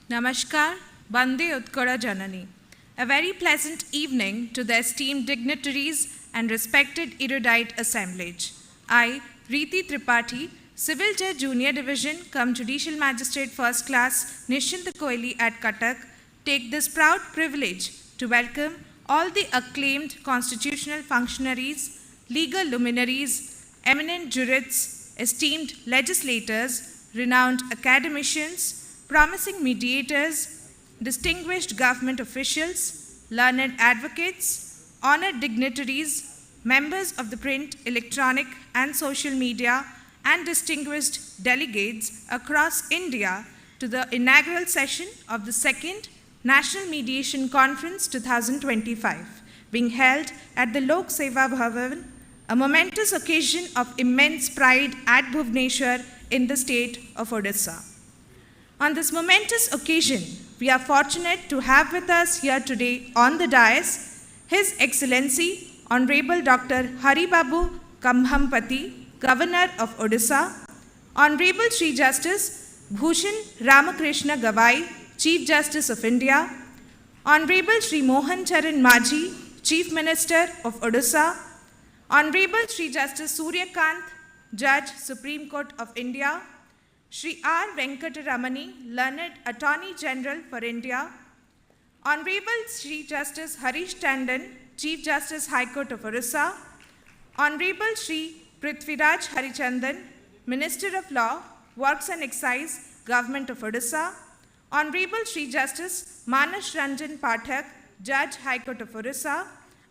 Namaskar, Bande Utkara Janani. A very pleasant evening to the esteemed dignitaries and respected erudite assemblage. I, Reeti Tripathi, Civil Judge Junior Division, cum Judicial Magistrate First Class, Nishchint Koili at Cuttack, take this proud privilege to welcome all the acclaimed constitutional functionaries, legal luminaries, eminent jurists, esteemed legislators, renowned academicians, promising mediators, distinguished government officials, learned advocates, honored dignitaries, members of the print, electronic, and social media, and distinguished delegates across India to the inaugural session of the second National Mediation Conference 2025, being held at the Lok Seva Bhavan, a momentous occasion of immense pride at Bhubaneswar in the state of Odisha. On this momentous occasion, we are fortunate to have with us here today on the dais His Excellency Honorable Dr. Hari Babu Kambhampati, Governor of Odisha, Honorable Sri Justice Bhushan Ramakrishna Gawai, Chief Justice of India, Honorable Sri Mohan Charan Majhi, Chief Minister of Odisha, Honorable Sri Justice Surya Kant, Judge, Supreme Court of India, Sri R. Venkataramani, Learned Attorney General for India, Honorable Sri Justice Harish Tandon, Chief Justice High Court of Orissa, Honorable Sri Prithviraj Harichandan, Minister of Law, Works and Excise, Government of Odisha, Honorable Sri Justice Manas Ranjan Pathak, Judge High Court of Orissa,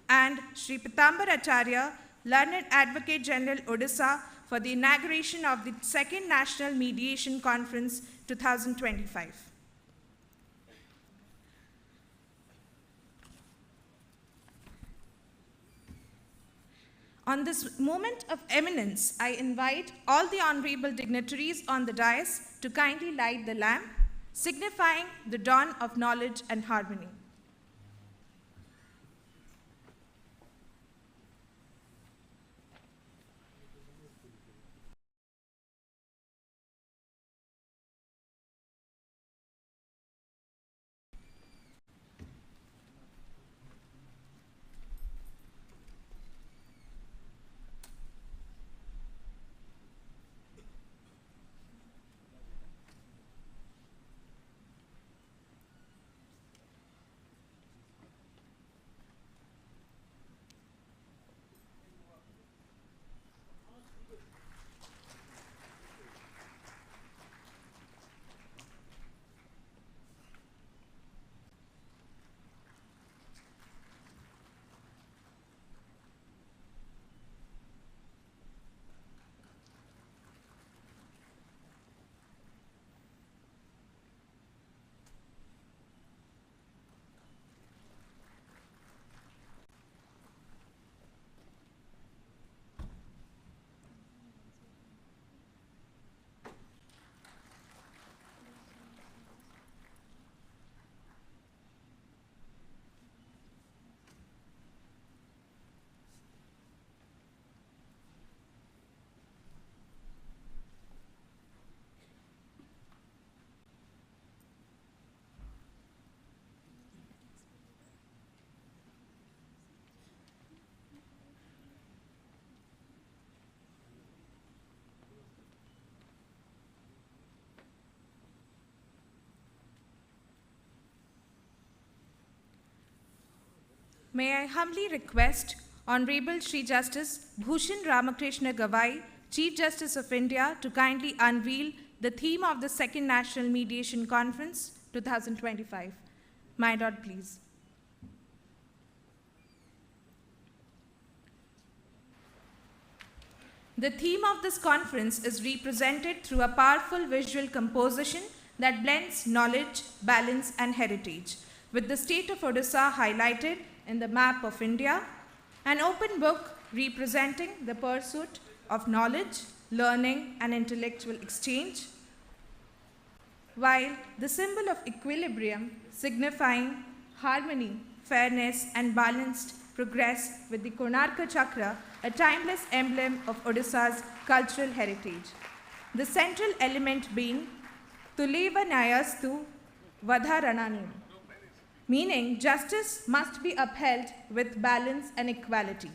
and Sri Pitambar Acharya, Learned Advocate General Odisha, for the inauguration of the second National Mediation Conference 2025. On this moment of eminence, I invite all the honorable dignitaries on the dais to kindly light the lamp, signifying the dawn of knowledge and harmony. May I humbly request Honorable Sri Justice Bhushan Ramakrishna Gawai, Chief Justice of India, to kindly unveil the theme of the Second National Mediation Conference 2025. My lord, please. The theme of this conference is represented through a powerful visual composition that blends knowledge, balance, and heritage, with the state of Odisha highlighted in the map of India, an open book representing the pursuit of knowledge, learning, and intellectual exchange, while the symbol of equilibrium signifying harmony, fairness, and balanced progress with the Konarka Chakra, a timeless emblem of Odisha's cultural heritage. The central element being Tuleva Nayastu vadharananam, meaning justice must be upheld with balance and equality.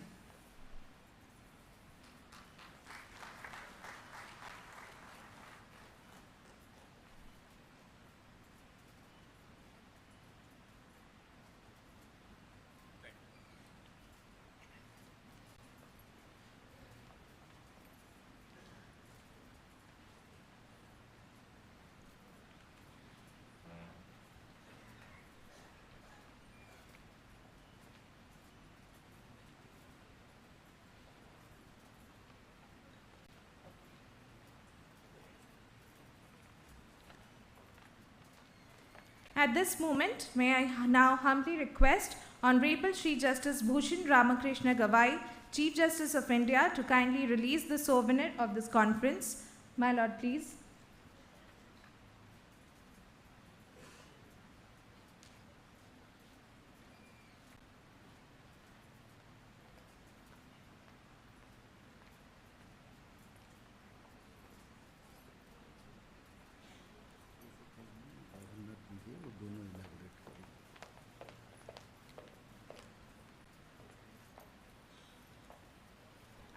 At this moment, may I now humbly request Honorable Shri Justice Bhushan Ramakrishna Gavai, Chief Justice of India, to kindly release the souvenir of this conference. My Lord, please.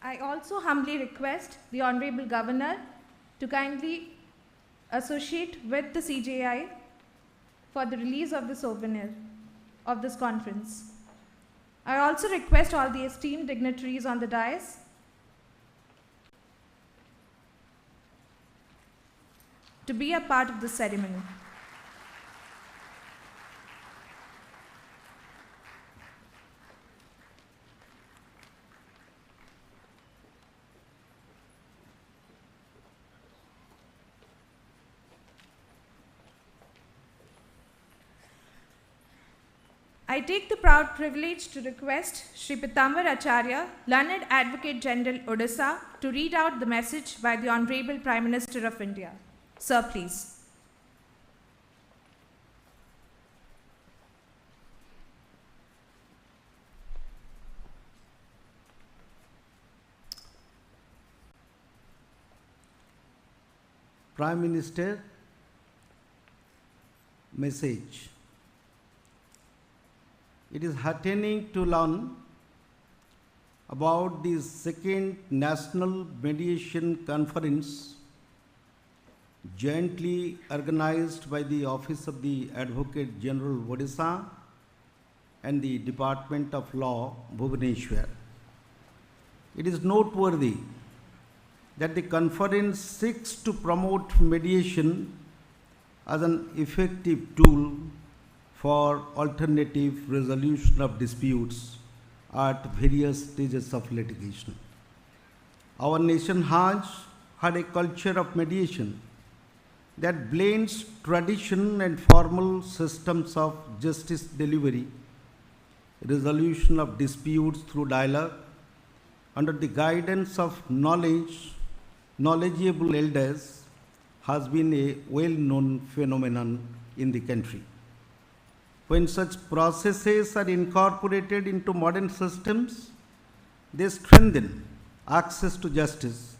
I also humbly request the Honorable Governor to kindly associate with the CJI for the release of the souvenir of this conference. I also request all the esteemed dignitaries on the dais to be a part of the ceremony. I take the proud privilege to request Shri Pitambar Acharya, Learned Advocate General ODISHA, to read out the message by the Honorable Prime Minister of India. Sir, please. Prime Minister message. It is heartening to learn about the second National Mediation Conference jointly organized by the Office of the Advocate General Odisha and the Department of Law, Bhubaneswar. It is noteworthy that the conference seeks to promote mediation as an effective tool for alternative resolution of disputes at various stages of litigation. Our nation has had a culture of mediation that blends tradition and formal systems of justice delivery, resolution of disputes through dialogue, under the guidance of knowledgeable elders, has been a well-known phenomenon in the country. When such processes are incorporated into modern systems, they strengthen access to justice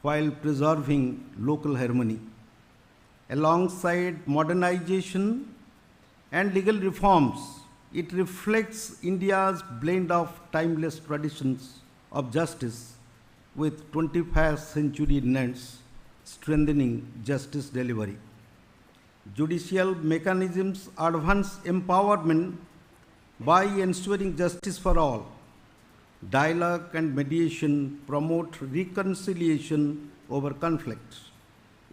while preserving local harmony. Alongside modernization and legal reforms, it reflects India's blend of timeless traditions of justice with 21st century needs, strengthening justice delivery. Judicial mechanisms advance empowerment by ensuring justice for all. Dialogue and mediation promote reconciliation over conflicts,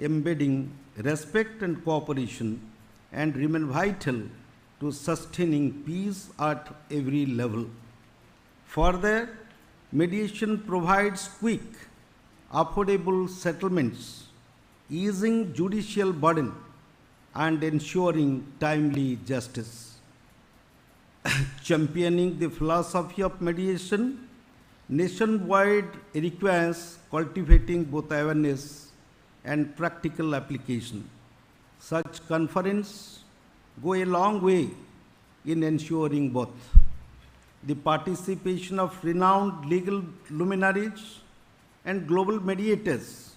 embedding respect and cooperation, and remain vital to sustaining peace at every level. Further, mediation provides quick, affordable settlements, easing judicial burden and ensuring timely justice. Championing the philosophy of mediation nationwide requires cultivating both awareness and practical application. Such conferences go a long way in ensuring both. The participation of renowned legal luminaries and global mediators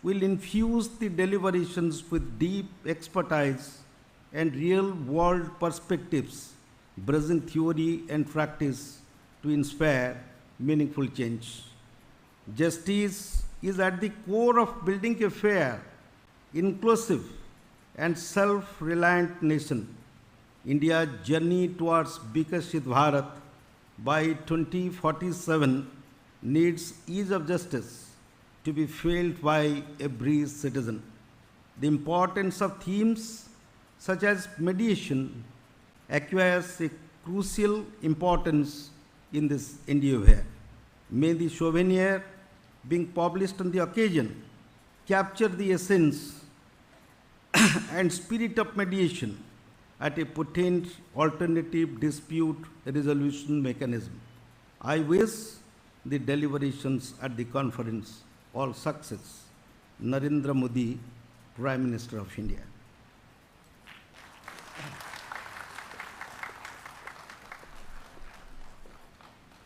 will infuse the deliberations with deep expertise and real-world perspectives, bridging theory and practice to inspire meaningful change. Justice is at the core of building a fair, inclusive, and self-reliant nation. India's journey towards Viksit Bharat by 2047 needs ease of justice to be felt by every citizen. The importance of themes such as mediation acquires a crucial importance in this endeavor. May the souvenir being published on the occasion capture the essence and spirit of mediation at a potent alternative dispute resolution mechanism. I wish the deliberations at the conference all success. Narendra Modi, Prime Minister of India.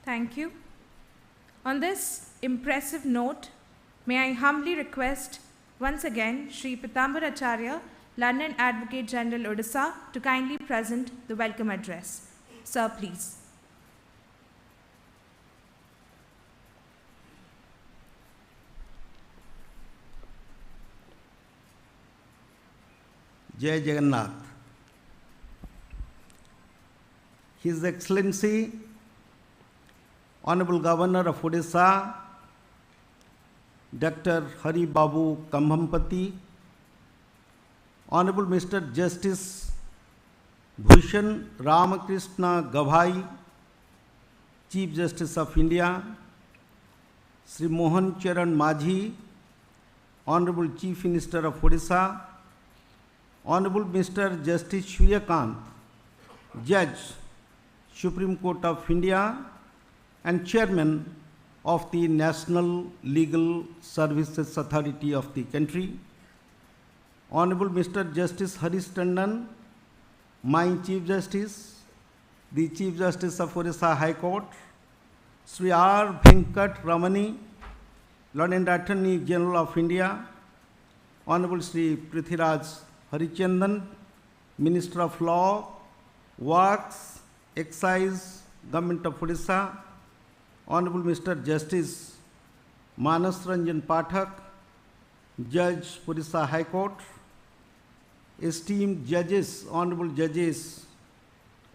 Thank you. On this impressive note, may I humbly request once again Shri Pitambar Acharya, London Advocate General Odisha, to kindly present the welcome address. Sir, please. Jai Jagannath. His Excellency, Honorable Governor of Odisha, Dr. Hari Babu Kambhampati, Honorable Mr. Justice Bhushan Ramakrishna Gavai, Chief Justice of India, Sri Mohan Charan Majhi, Honorable Chief Minister of Odisha, Honorable Mr. Justice Suryakant, Judge, Supreme Court of India, and Chairman of the National Legal Services Authority of the country, Honorable Mr. Justice Harish Tandon, my Chief Justice, the Chief Justice of Odisha High Court, Sri R. Venkat Ramani, Lord and Attorney General of India, Honorable Sri Prithviraj Harichandan, Minister of Law, Works, Excise, Government of Odisha, Honorable Mr. Justice Manas Ranjan Pathak, Judge, Odisha High Court, esteemed judges, honorable judges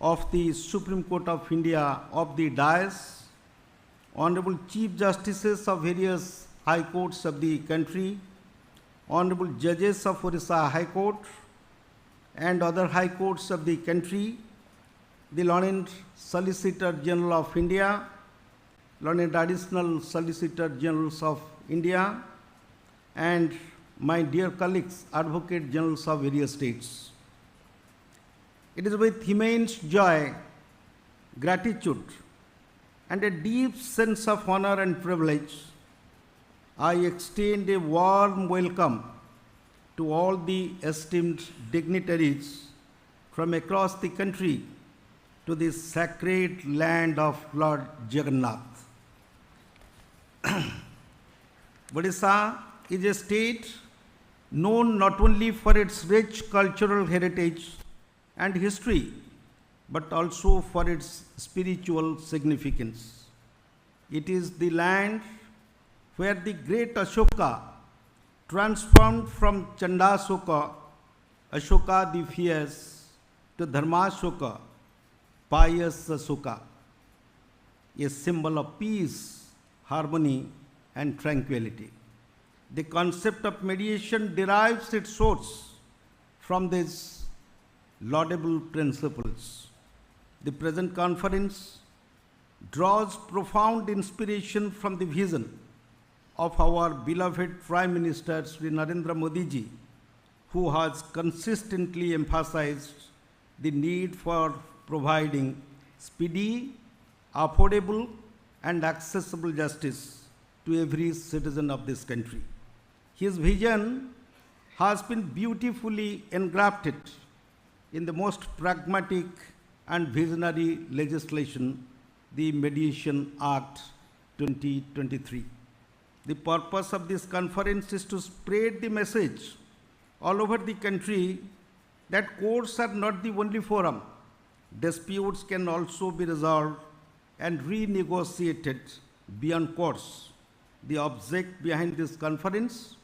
of the Supreme Court of India of the dais, honorable Chief Justices of various High Courts of the country, honorable judges of Odisha High Court and other High Courts of the country, the Learned Solicitor General of India, Learned Additional Solicitor Generals of India, and my dear colleagues, Advocate Generals of various states. It is with immense joy, gratitude, and a deep sense of honor and privilege I extend a warm welcome to all the esteemed dignitaries from across the country to this sacred land of Lord Jagannath. Odisha is a state known not only for its rich cultural heritage and history, but also for its spiritual significance. It is the land where the great Ashoka transformed from Chandasoka, Ashoka the fierce, to Dharmashoka, pious Ashoka, a symbol of peace, harmony, and tranquility. The concept of mediation derives its source from these laudable principles. The present conference draws profound inspiration from the vision of our beloved Prime Minister Sri Narendra Modi ji, who has consistently emphasized the need for providing speedy, affordable, and accessible justice to every citizen of this country. His vision has been beautifully engrafted in the most pragmatic and visionary legislation, the Mediation Act 2023. The purpose of this conference is to spread the message all over the country that courts are not the only forum. Disputes can also be resolved and renegotiated beyond courts. The object behind this conference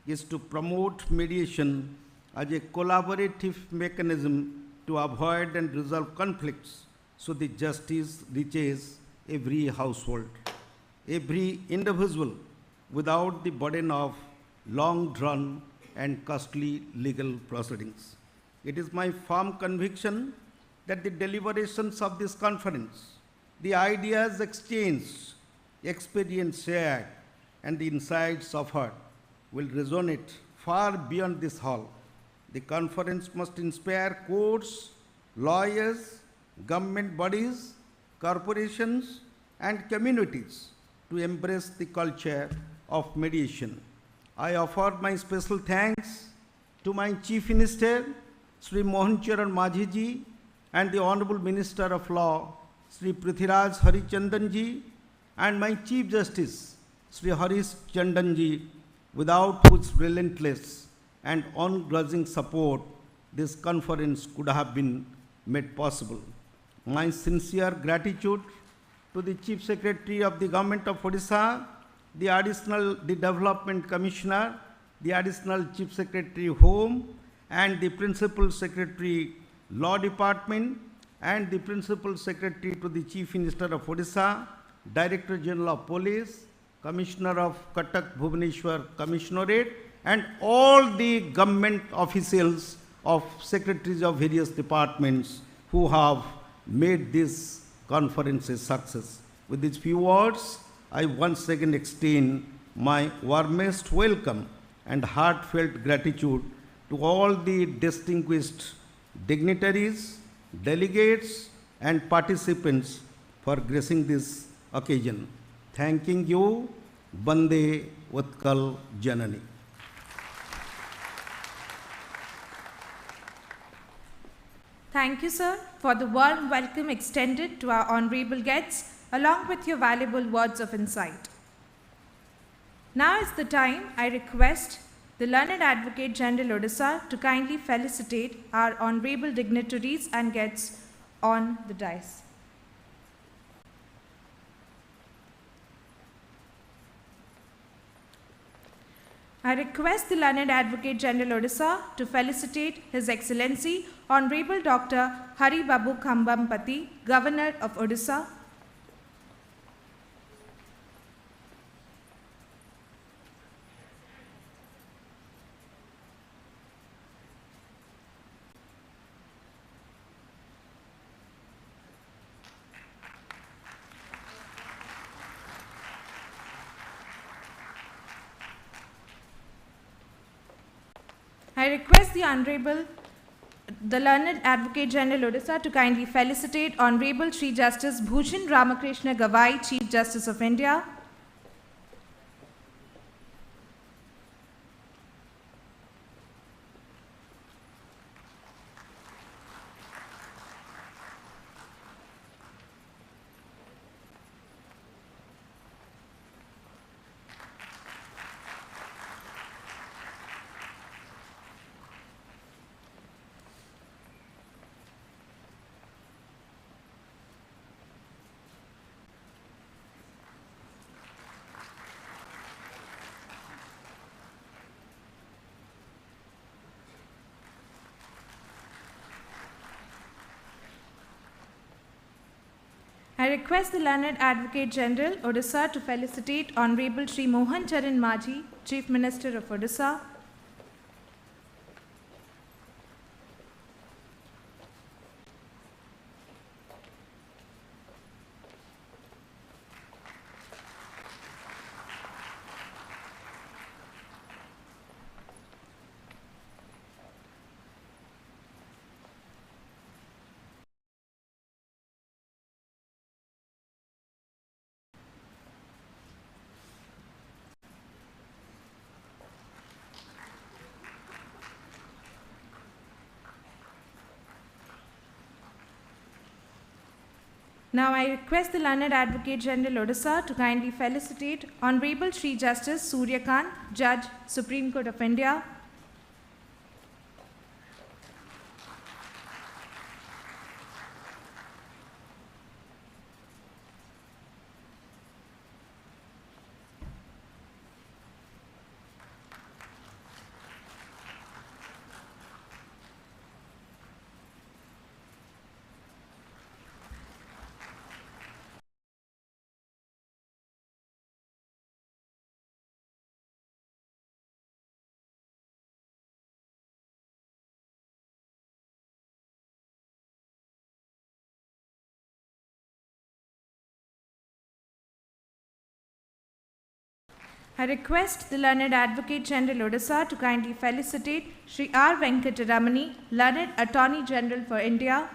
is to promote mediation as a collaborative mechanism to avoid and resolve conflicts so the justice reaches every household, every individual without the burden of long-drawn and costly legal proceedings. It is my firm conviction that the deliberations of this conference, the ideas exchanged, experience shared, and the insights offered will resonate far beyond this hall. The conference must inspire courts, lawyers, government bodies, corporations, and communities to embrace the culture of mediation. I offer my special thanks to my Chief Minister, Sri Mohan Charan Majhi ji, and the Honorable Minister of Law, Sri Prithviraj Harichandan ji, and my Chief Justice, Sri Harish Chandan ji, without whose relentless and ungrudging support this conference could have been made possible. My sincere gratitude to the Chief Secretary of the Government of Odisha, the Development Commissioner, the Additional Chief Secretary Home, and the Principal Secretary Law Department, and the Principal Secretary to the Chief Minister of Odisha, Director General of Police, Commissioner of Cuttack Bhubaneswar Commissionerate, and all the government officials of secretaries of various departments who have made this conference a success. With these few words, I once again extend my warmest welcome and heartfelt gratitude to all the distinguished dignitaries, delegates, and participants for gracing this occasion. Thanking you, Bande Utkal Janani. Thank you, sir, for the warm welcome extended to our honorable guests, along with your valuable words of insight. Now is the time I request the Learned Advocate General Odisha to kindly felicitate our honorable dignitaries and guests on the dais. I request the Learned Advocate General Odisha to felicitate His Excellency Honorable Dr. Hari Babu Khambampati, Governor of Odisha. I request the Learned Advocate General Odisha to kindly felicitate Honorable Sri Justice Bhushan Ramakrishna Gavai, Chief Justice of India. I request the Learned Advocate General Odisha to felicitate Honorable Sri Mohan Charan Majhi, Chief Minister of Odisha. Now I request the Learned Advocate General Odisha to kindly felicitate Honorable Sri Justice Suryakant, Judge, Supreme Court of India. I request the Learned Advocate General Odisha to kindly felicitate Sri R. Venkataramani, Learned Attorney General for India.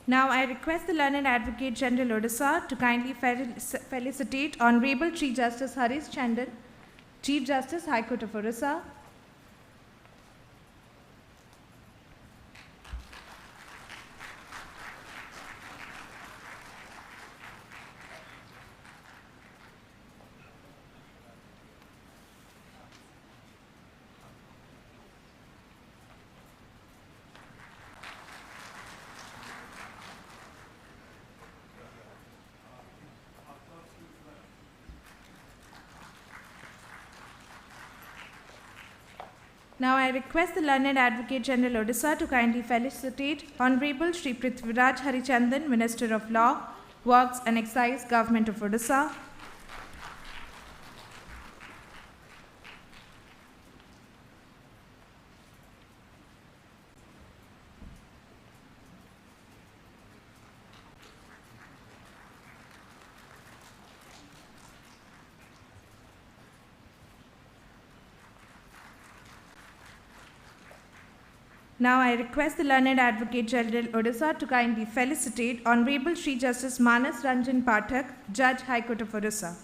Now I request the Learned Advocate General Odisha to kindly felicitate Honorable Chief Justice Harish Chandan, Chief Justice High Court of Odisha. Now I request the Learned Advocate General Odisha to kindly felicitate Honorable Shri Prithviraj Harichandan, Minister of Law, Works and Excise, Government of Odisha. Now I request the Learned Advocate General Odisha to kindly felicitate Honorable Shri Justice Manas Ranjan Pathak, Judge High Court of Odisha.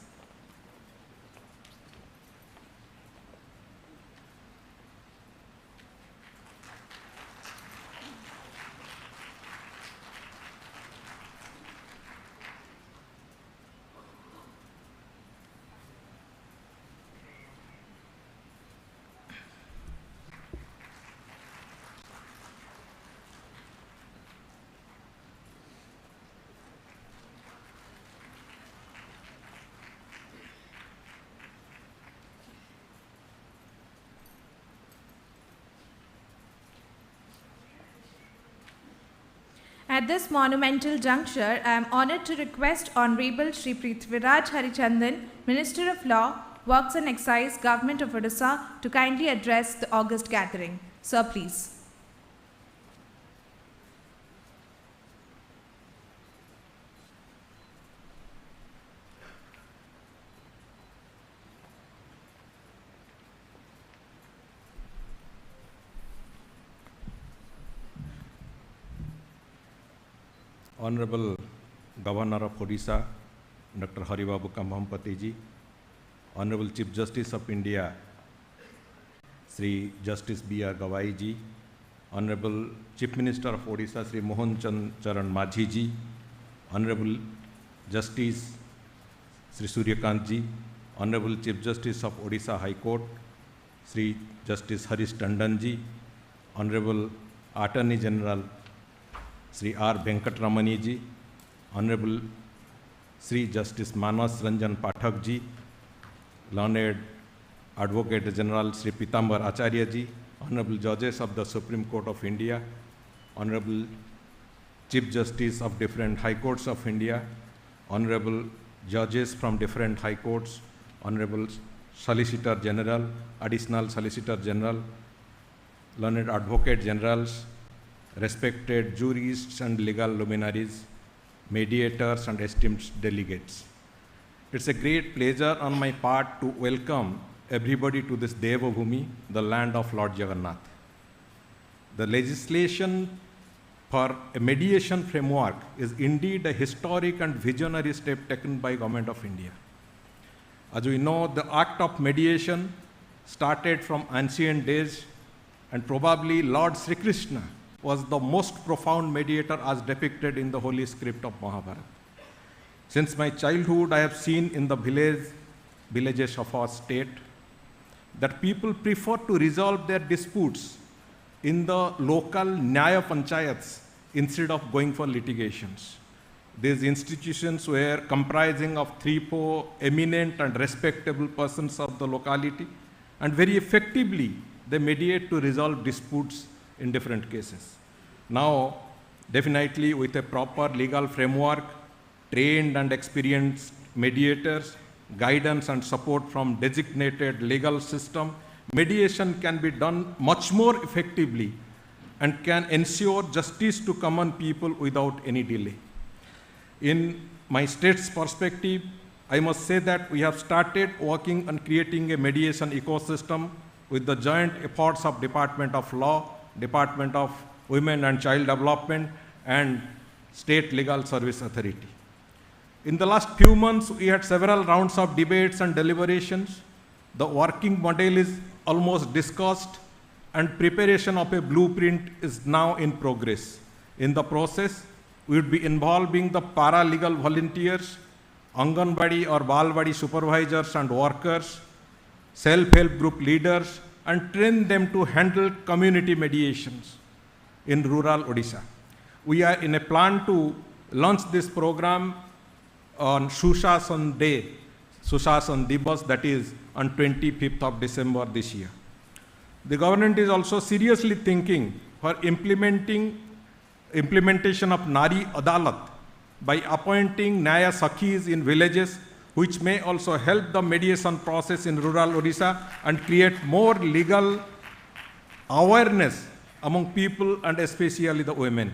At this monumental juncture, I am honoured to request Honourable Shri Prithviraj Harichandan, Minister of Law, Works and Excise, Government of Odisha, to kindly address the august gathering. Sir, please. Honorable Governor of Odisha, Dr. Haribabu Kambhampati ji, Honorable Chief Justice of India, Sri Justice B.R. Gawai ji, Honorable Chief Minister of Odisha, Sri Mohan Charan Majhi ji, Honorable Justice Sri Suryakant ji, Honorable Chief Justice of Odisha High Court, Sri Justice Harish Tandon ji, Honorable Attorney General Sri R. Venkataramani ji, Honorable Sri Justice Manas Ranjan Pathak ji, Learned Advocate General Sri Pitambar Acharya ji, Honorable Judges of the Supreme Court of India, Honorable Chief Justice of different High Courts of India, Honorable Judges from different High Courts, Honorable Solicitor General, Additional Solicitor General, Learned Advocate Generals, respected jurists and legal luminaries, mediators and esteemed delegates. It's a great pleasure on my part to welcome everybody to this Deva Bhumi, the land of Lord Jagannath. The legislation for a mediation framework is indeed a historic and visionary step taken by Government of India. As we know, the act of mediation started from ancient days, and probably Lord Sri Krishna was the most profound mediator as depicted in the holy script of Mahabharata. Since my childhood, I have seen in the villages of our state that people prefer to resolve their disputes in the local Nyaya Panchayats instead of going for litigations. These institutions were comprising of 3-4 eminent and respectable persons of the locality, and very effectively they mediate to resolve disputes in different cases. Now, definitely with a proper legal framework, trained and experienced mediators, guidance and support from designated legal system, mediation can be done much more effectively and can ensure justice to common people without any delay. In my state's perspective, I must say that we have started working on creating a mediation ecosystem with the joint efforts of Department of Law, Department of Women and Child Development, and State Legal Service Authority. In the last few months, we had several rounds of debates and deliberations. The working model is almost discussed, and preparation of a blueprint is now in progress. In the process, we would be involving the paralegal volunteers, Anganwadi or Balwadi supervisors and workers, self-help group leaders, and train them to handle community mediations in rural Odisha. We are in a plan to launch this program on Sushasan Day, Sushasan Divas, that is on 25th of December this year. The government is also seriously thinking for implementation of Nari Adalat by appointing Nyaya Sakhis in villages, which may also help the mediation process in rural Odisha and create more legal awareness among people and especially the women.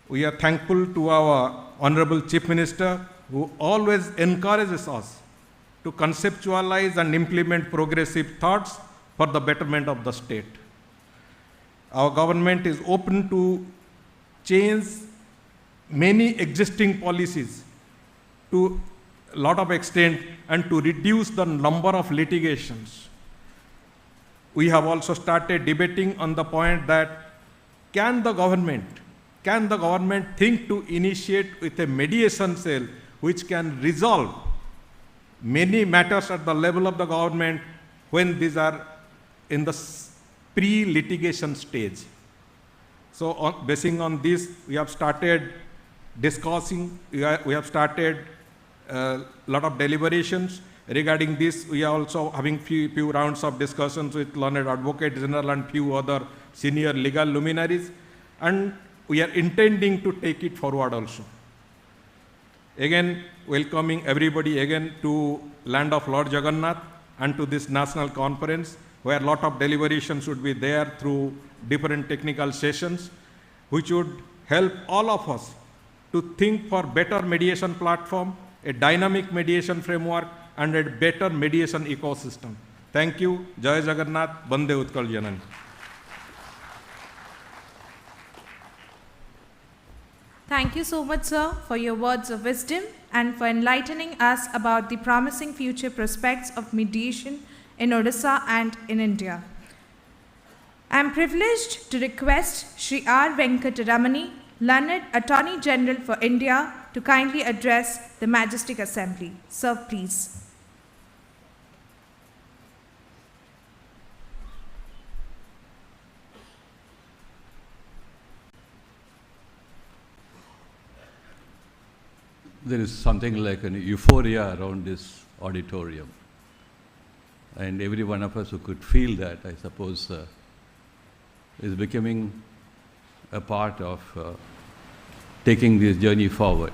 We are thankful to our Honorable Chief Minister, who always encourages us to conceptualize and implement progressive thoughts for the betterment of the state. Our government is open to change many existing policies to a lot of extent and to reduce the number of litigations. We have also started debating on the point that can the government think to initiate with a mediation cell which can resolve many matters at the level of the government when these are in the pre-litigation stage. So basing on this, we have started discussing, we have started a lot of deliberations. Regarding this, we are also having few rounds of discussions with Learned Advocate General and few other senior legal luminaries, and we are intending to take it forward also. Again, welcoming everybody again to land of Lord Jagannath and to this national conference, where a lot of deliberations would be there through different technical sessions, which would help all of us to think for better mediation platform, a dynamic mediation framework, and a better mediation ecosystem. Thank you. Jai Jagannath. Bande Utkal Janani. Thank you so much, sir, for your words of wisdom and for enlightening us about the promising future prospects of mediation in Odisha and in India. I am privileged to request Shri R. Venkataramani, Learned Attorney General for India, to kindly address the Majestic Assembly. Sir, please. There is something like a euphoria around this auditorium. And every one of us who could feel that, I suppose, is becoming a part of taking this journey forward.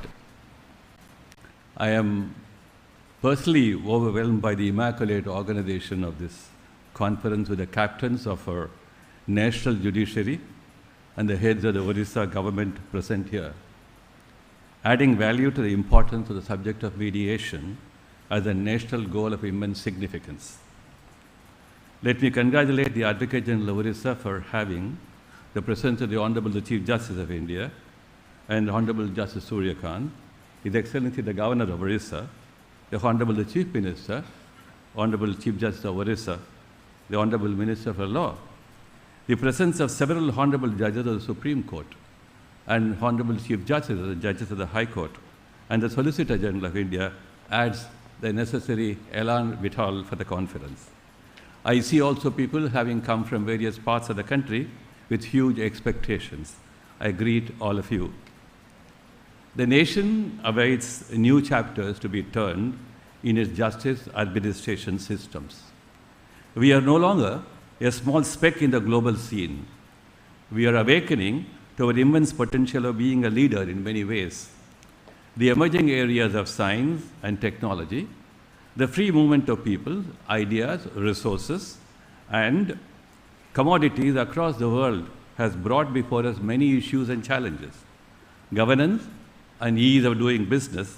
I am personally overwhelmed by the immaculate organization of this conference with the captains of our national judiciary and the heads of the Odisha government present here, adding value to the importance of the subject of mediation as a national goal of immense significance. Let me congratulate the Advocate General of Odisha for having the presence of the Honorable the Chief Justice of India and Honorable Justice Surya Kant, His Excellency the Governor of Odisha, the Honorable the Chief Minister, Honorable Chief Justice of Odisha, the Honorable Minister for Law, the presence of several Honorable Judges of the Supreme Court, and Honorable Chief Justices, the Judges of the High Court, and the Solicitor General of India adds the necessary elan vital for the conference. I see also people having come from various parts of the country with huge expectations. I greet all of you. The nation awaits new chapters to be turned in its justice administration systems. We are no longer a small speck in the global scene. We are awakening to our immense potential of being a leader in many ways. The emerging areas of science and technology, the free movement of people, ideas, resources, and commodities across the world has brought before us many issues and challenges. Governance and ease of doing business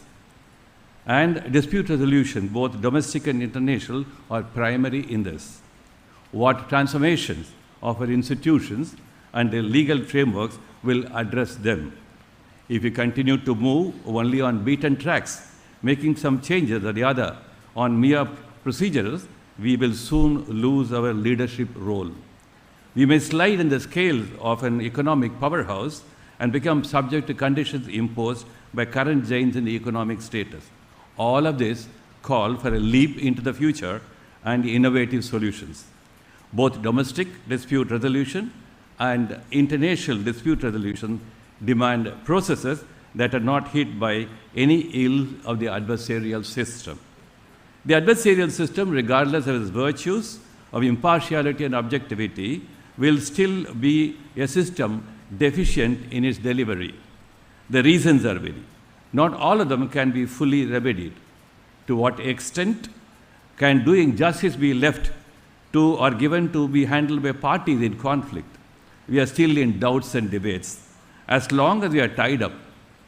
and dispute resolution, both domestic and international, are primary in this. What transformations of our institutions and their legal frameworks will address them. If we continue to move only on beaten tracks, making some changes or the other on mere procedures, we will soon lose our leadership role. We may slide in the scales of an economic powerhouse and become subject to conditions imposed by current giants in the economic status. All of this call for a leap into the future and innovative solutions. Both domestic dispute resolution and international dispute resolution demand processes that are not hit by any ill of the adversarial system. The adversarial system, regardless of its virtues of impartiality and objectivity, will still be a system deficient in its delivery. The reasons are many. Not all of them can be fully remedied. To what extent can doing justice be left to or given to be handled by parties in conflict? We are still in doubts and debates. As long as we are tied up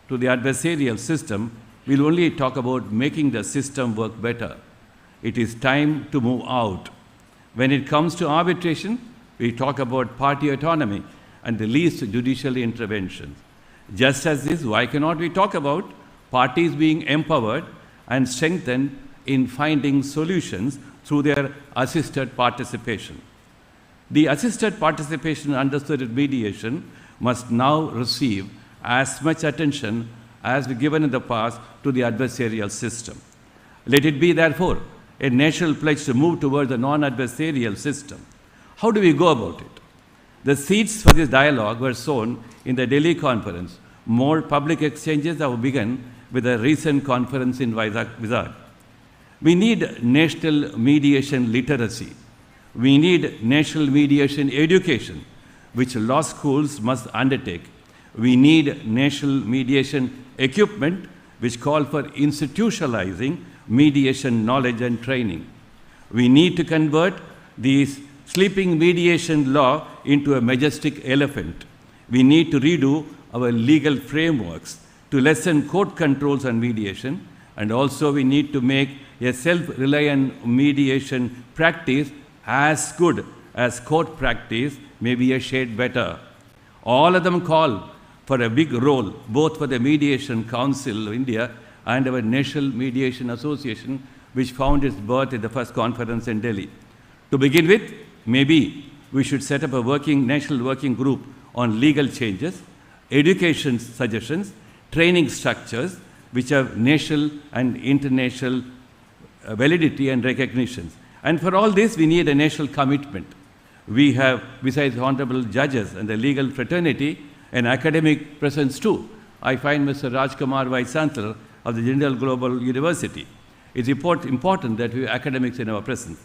to the adversarial system, we'll only talk about making the system work better. It is time to move out. When it comes to arbitration, we talk about party autonomy and the least judicial intervention. Just as this, why cannot we talk about parties being empowered and strengthened in finding solutions through their assisted participation? The assisted participation understood in mediation must now receive as much attention as we given in the past to the adversarial system. Let it be, therefore, a national pledge to move towards a non-adversarial system. How do we go about it? The seeds for this dialogue were sown in the Delhi conference. More public exchanges have begun with a recent conference in Vizag. We need national mediation literacy. We need national mediation education, which law schools must undertake. We need national mediation equipment, which call for institutionalizing mediation knowledge and training. We need to convert these sleeping mediation law into a majestic elephant. We need to redo our legal frameworks to lessen court controls on mediation, and also we need to make a self-reliant mediation practice as good as court practice, maybe a shade better. All of them call for a big role, both for the Mediation Council of India and our National Mediation Association, which found its birth at the first conference in Delhi. To begin with, maybe we should set up a national working group on legal changes, education suggestions, training structures, which have national and international validity and recognition. And for all this, we need a national commitment. We have, besides honorable judges and the legal fraternity, an academic presence too. I find Mr. Rajkumar, Vice Chancellor of the General Global University. It's important that we have academics in our presence.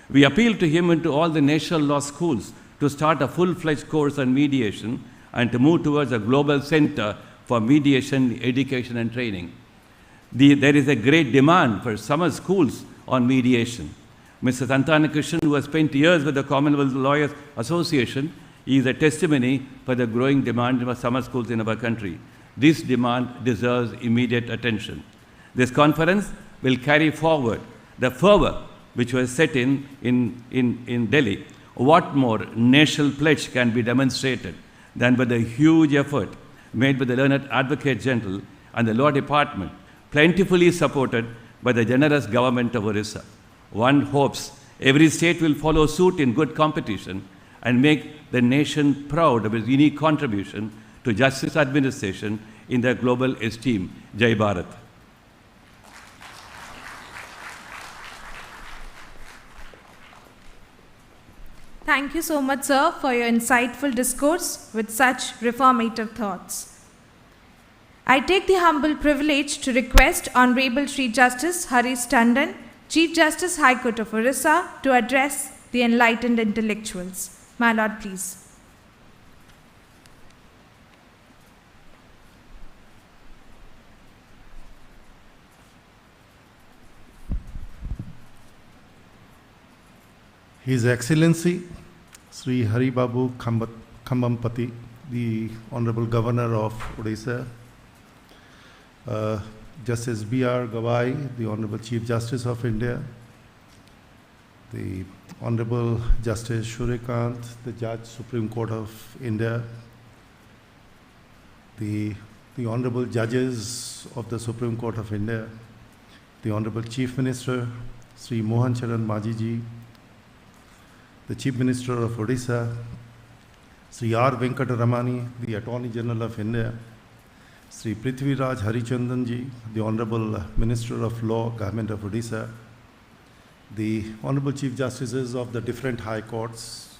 We appeal to him and to all the national law schools to start a full-fledged course on mediation and to move towards a global center for mediation, education, and training. There is a great demand for summer schools on mediation. Mr. Santanakrishnan, who has spent years with the Commonwealth Lawyers Association, is a testimony for the growing demand for summer schools in our country. This demand deserves immediate attention. This conference will carry forward the fervor which was set in Delhi. What more national pledge can be demonstrated than by the huge effort made by the learned Advocate General and the Law Department, plentifully supported by the generous government of Odisha. One hopes every state will follow suit in good competition and make the nation proud of its unique contribution to justice administration in their global esteem. Jai Bharat. Thank you so much, sir, for your insightful discourse with such reformative thoughts. I take the humble privilege to request Honorable Sri Justice Harish Tandon, Chief Justice High Court of Orissa, to address the enlightened intellectuals. My Lord, please. His Excellency Sri Hari Babu Khambampati, the Honorable Governor of Odisha, Justice B.R. Gawai, the Honorable Chief Justice of India, the Honorable Justice Shurikant, the Judge, Supreme Court of India, the Honorable Judges of the Supreme Court of India, the Honorable Chief Minister, Sri Mohan Charan Majiji, the Chief Minister of Odisha, Sri R. Venkataramani, the Attorney General of India, Sri Prithviraj Harichandanji, the Honorable Minister of Law, Government of Odisha, the Honorable Chief Justices of the different High Courts,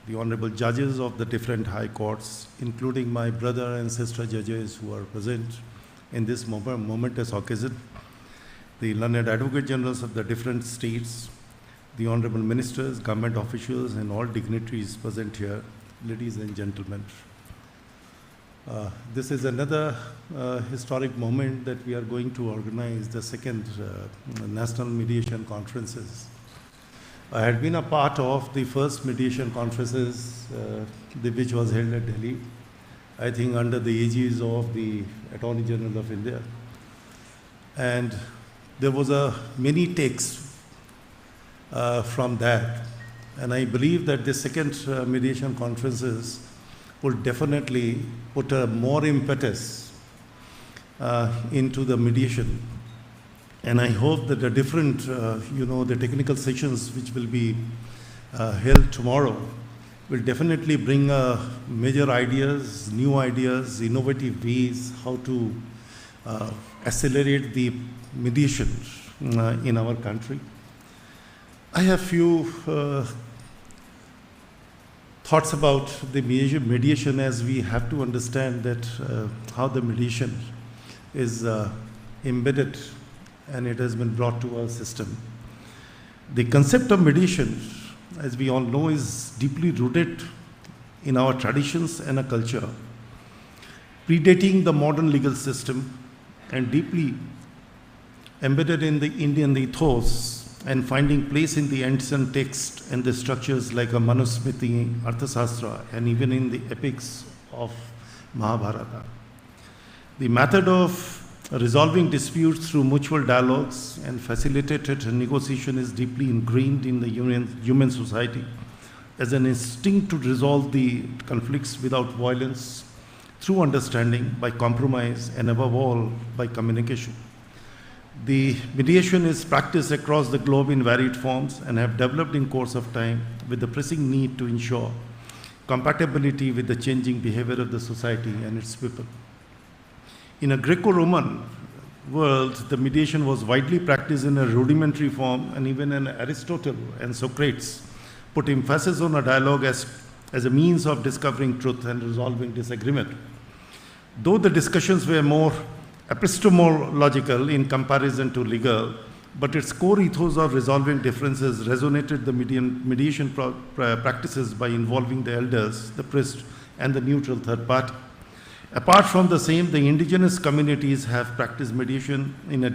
the Honorable Judges of the different High Courts, including my brother and sister judges who are present in this momentous occasion, the learned Advocate Generals of the different states, the Honorable Ministers, government officials, and all dignitaries present here, ladies and gentlemen. This is another historic moment that we are going to organize the second National Mediation Conferences. I had been a part of the first mediation conferences which was held at Delhi, I think under the aegis of the Attorney General of India. And there was many takes from that. And I believe that the second mediation conferences will definitely put a more impetus into the mediation. And I hope that the different, the technical sessions which will be held tomorrow will definitely bring major ideas, new ideas, innovative ways how to accelerate the mediation in our country. I have few thoughts about the mediation, as we have to understand that how the mediation is embedded and it has been brought to our system. The concept of mediation, as we all know, is deeply rooted in our traditions and a culture, predating the modern legal system and deeply embedded in the Indian ethos, and finding place in the ancient text and the structures like a Manusmriti, Arthasastra, and even in the epics of Mahabharata. The method of resolving disputes through mutual dialogues and facilitated negotiation is deeply ingrained in the human society as an instinct to resolve the conflicts without violence, through understanding, by compromise, and above all, by communication. The mediation is practiced across the globe in varied forms and have developed in course of time with the pressing need to ensure compatibility with the changing behavior of the society and its people. In a Greco-Roman world, the mediation was widely practiced in a rudimentary form, and even Aristotle and Socrates put emphasis on a dialogue as a means of discovering truth and resolving disagreement. Though the discussions were more epistemological in comparison to legal, but its core ethos of resolving differences resonated the mediation practices by involving the elders, the priest, and the neutral third party. Apart from the same, the indigenous communities have practiced mediation in a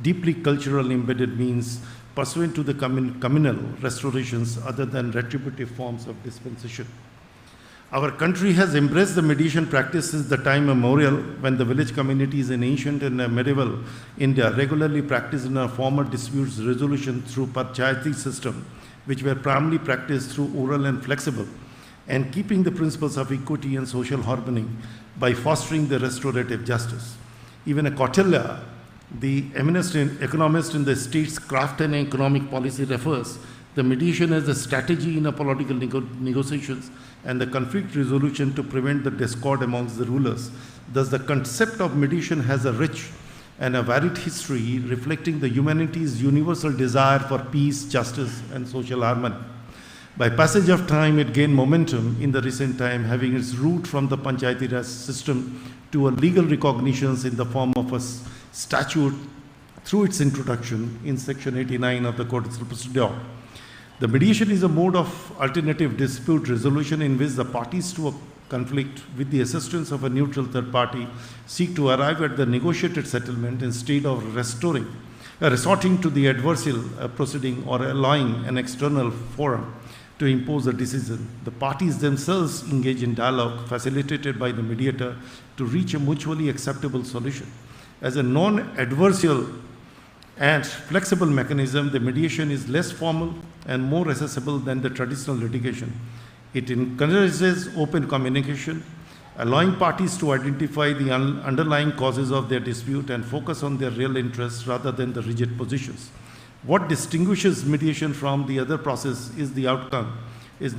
deeply cultural embedded means pursuant to the communal restorations other than retributive forms of dispensation. Our country has embraced the mediation practice since the time immemorial, when the village communities in ancient and medieval India regularly practiced in a formal disputes resolution through panchayati system, which were primarily practiced through oral and flexible, and keeping the principles of equity and social harmony by fostering the restorative justice. Even a Kautilya, the eminent economist in the state's craft and economic policy, refers the mediation as a strategy in a political negotiations and the conflict resolution to prevent the discord amongst the rulers. Thus, the concept of mediation has a rich and a varied history reflecting the humanity's universal desire for peace, justice, and social harmony. By passage of time, it gained momentum in the recent time, having its root from the Panchayati Raj system to a legal recognitions in the form of a statute through its introduction in Section 89 of the Code of Procedure. The mediation is a mode of alternative dispute resolution in which the parties to a conflict, with the assistance of a neutral third party, seek to arrive at the negotiated settlement instead of resorting to the adversarial proceeding or allowing an external forum to impose a decision. The parties themselves engage in dialogue facilitated by the mediator to reach a mutually acceptable solution. As a non-adversarial and flexible mechanism, the mediation is less formal and more accessible than the traditional litigation. It encourages open communication, allowing parties to identify the underlying causes of their dispute and focus on their real interests rather than the rigid positions. What distinguishes mediation from the other process is the outcome is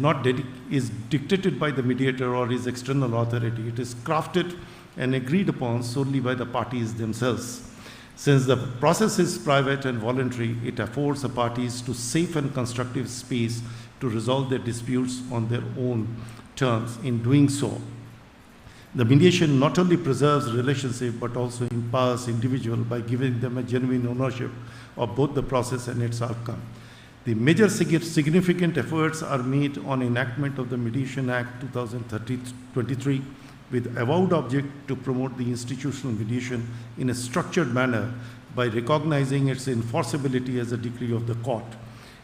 dictated by the mediator or his external authority. It is crafted and agreed upon solely by the parties themselves. Since the process is private and voluntary, it affords the parties to safe and constructive space to resolve their disputes on their own terms. In doing so, the mediation not only preserves relationship but also empowers individuals by giving them a genuine ownership of both the process and its outcome. The major significant efforts are made on enactment of the Mediation Act 2023 with avowed object to promote the institutional mediation in a structured manner by recognizing its enforceability as a decree of the court.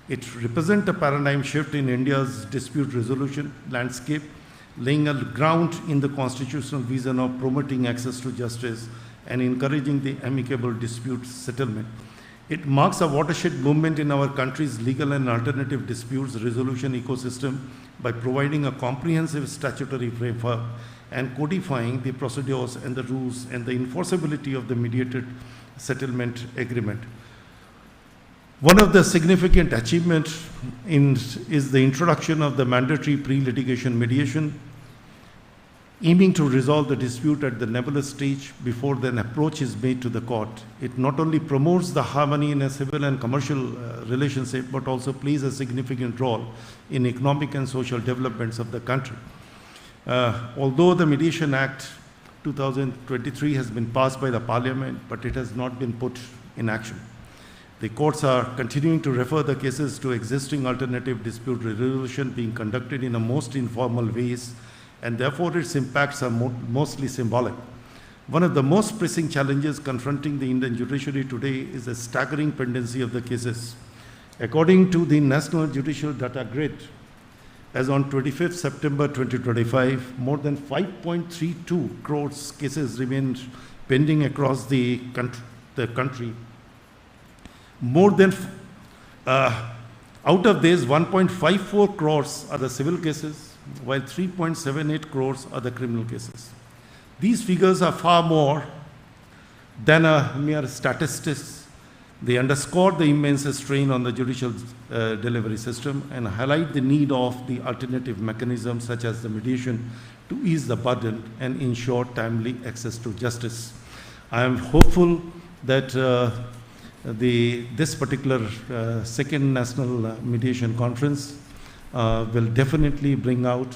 It represents a paradigm shift in India's dispute resolution landscape, laying a ground in the constitutional vision of promoting access to justice and encouraging the amicable dispute settlement. It marks a watershed movement in our country's legal and alternative disputes resolution ecosystem by providing a comprehensive statutory framework and codifying the procedures and the rules and the enforceability of the mediated settlement agreement. One of the significant achievements is the introduction of the mandatory pre-litigation mediation, aiming to resolve the dispute at the nebulous stage before an approach is made to the court. It not only promotes the harmony in a civil and commercial relationship, but also plays a significant role in economic and social developments of the country. Although the Mediation Act 2023 has been passed by the Parliament, but it has not been put in action. The courts are continuing to refer the cases to existing alternative dispute resolution being conducted in a most informal ways, and therefore its impacts are mostly symbolic. One of the most pressing challenges confronting the Indian judiciary today is the staggering pendency of the cases. According to the National Judicial Data Grid, as on 25th September 2025, more than 5.32 crores cases remain pending across the country. More than, out of these, 1.54 crores are the civil cases, while 3.78 crores are the criminal cases. These figures are far more than a mere statistics. They underscore the immense strain on the judicial delivery system and highlight the need of the alternative mechanisms such as the mediation to ease the burden and ensure timely access to justice. I am hopeful that this particular second National Mediation Conference will definitely bring out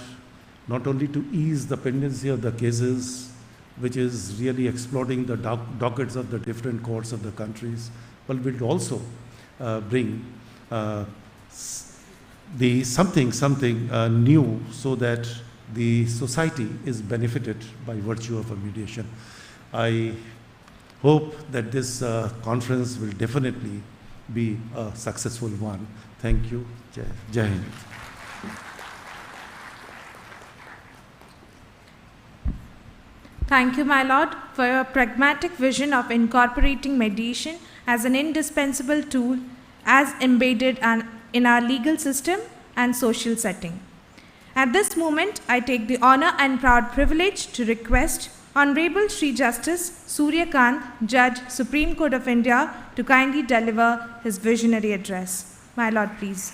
not only to ease the pendency of the cases, which is really exploding the dockets of the different courts of the countries, but will also bring something new so that the society is benefited by virtue of a mediation. I hope that this conference will definitely be a successful one. Thank you. Jai Hind. Thank you, my lord, for your pragmatic vision of incorporating mediation as an indispensable tool as embedded in our legal system and social setting. At this moment, I take the honor and proud privilege to request Honorable Shri Justice Surya Kant, Judge, Supreme Court of India, to kindly deliver his visionary address. My lord, please.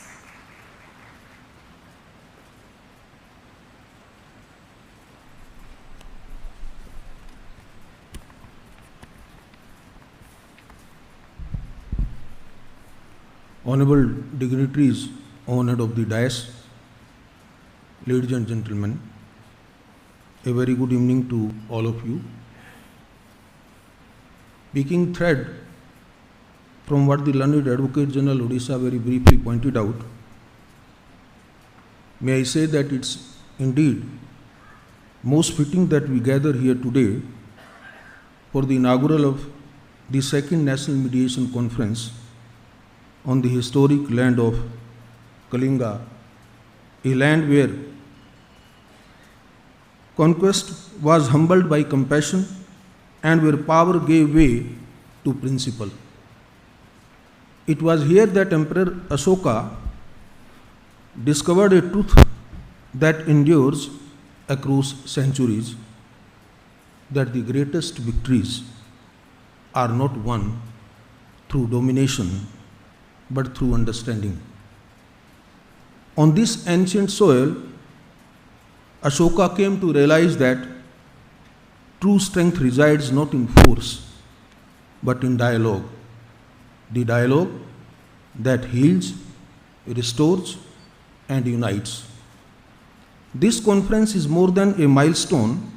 Honorable dignitaries, honored of the dais, ladies and gentlemen, a very good evening to all of you. Picking thread from what the learned Advocate General Odisha very briefly pointed out, may I say that it's indeed most fitting that we gather here today for the inaugural of the second National Mediation Conference on the historic land of Kalinga, a land where conquest was humbled by compassion and where power gave way to principle. It was here that Emperor Ashoka discovered a truth that endures across centuries, that the greatest victories are not won through domination but through understanding. On this ancient soil, Ashoka came to realize that true strength resides not in force but in dialogue. The dialogue that heals, restores, and unites. This conference is more than a milestone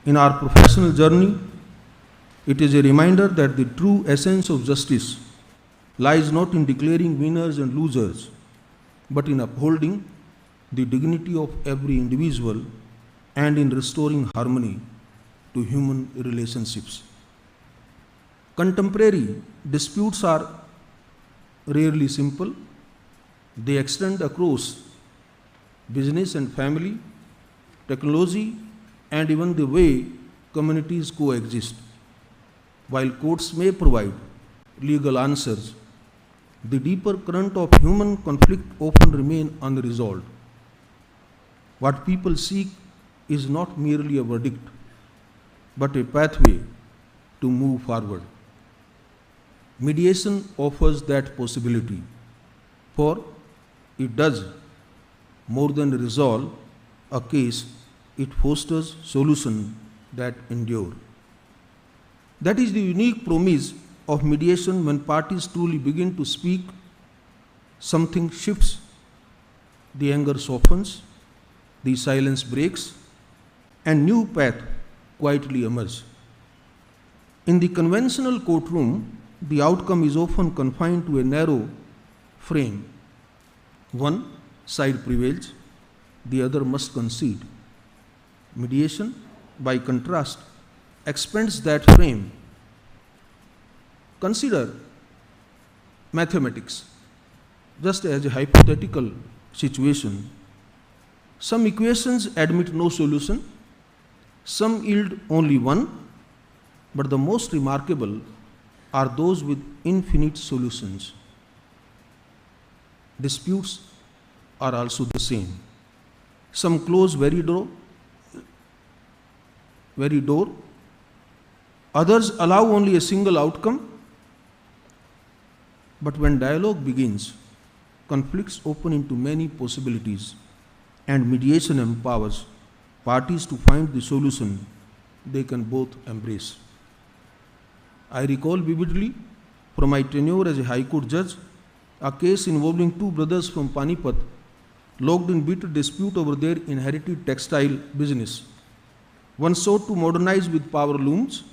in our professional journey. It is a reminder that the true essence of justice lies not in declaring winners and losers, but in upholding the dignity of every individual and in restoring harmony to human relationships. Contemporary disputes are rarely simple. They extend across business and family, technology, and even the way communities coexist. While courts may provide legal answers, the deeper current of human conflict often remain unresolved. What people seek is not merely a verdict, but a pathway to move forward. Mediation offers that possibility, for it does more than resolve a case, it fosters solutions that endure. That is the unique promise of mediation. When parties truly begin to speak, something shifts. The anger softens, the silence breaks, and new path quietly emerge. In the conventional courtroom, the outcome is often confined to a narrow frame. One side prevails, the other must concede. Mediation, by contrast, expands that frame. Consider mathematics, just as a hypothetical situation. Some equations admit no solution, some yield only one, but the most remarkable are those with infinite solutions. Disputes are also the same. Some close very door, others allow only a single outcome. But when dialogue begins, conflicts open into many possibilities, and mediation empowers parties to find the solution they can both embrace. I recall vividly from my tenure as a High Court judge a case involving two brothers from Panipat locked in bitter dispute over their inherited textile business. One sought to modernize with power looms,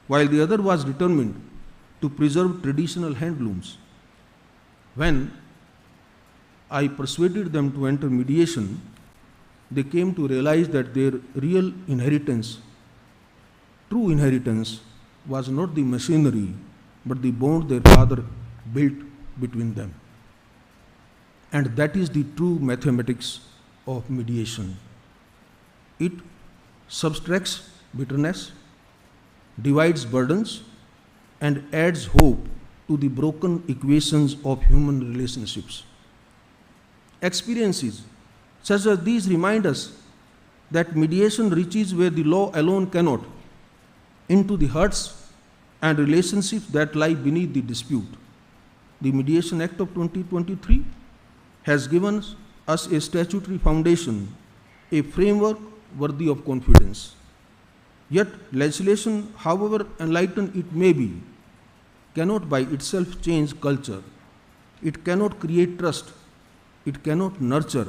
while the other was determined to preserve traditional handlooms. When I persuaded them to enter mediation, they came to realize that their real inheritance, true inheritance, was not the machinery, but the bond their father built between them. And that is the true mathematics of mediation. It subtracts bitterness, divides burdens, and adds hope to the broken equations of human relationships. Experiences such as these remind us that mediation reaches where the law alone cannot, into the hearts and relationships that lie beneath the dispute. The Mediation Act of 2023 has given us a statutory foundation, a framework worthy of confidence. Yet legislation, however enlightened it may be, cannot by itself change culture. It cannot create trust. It cannot nurture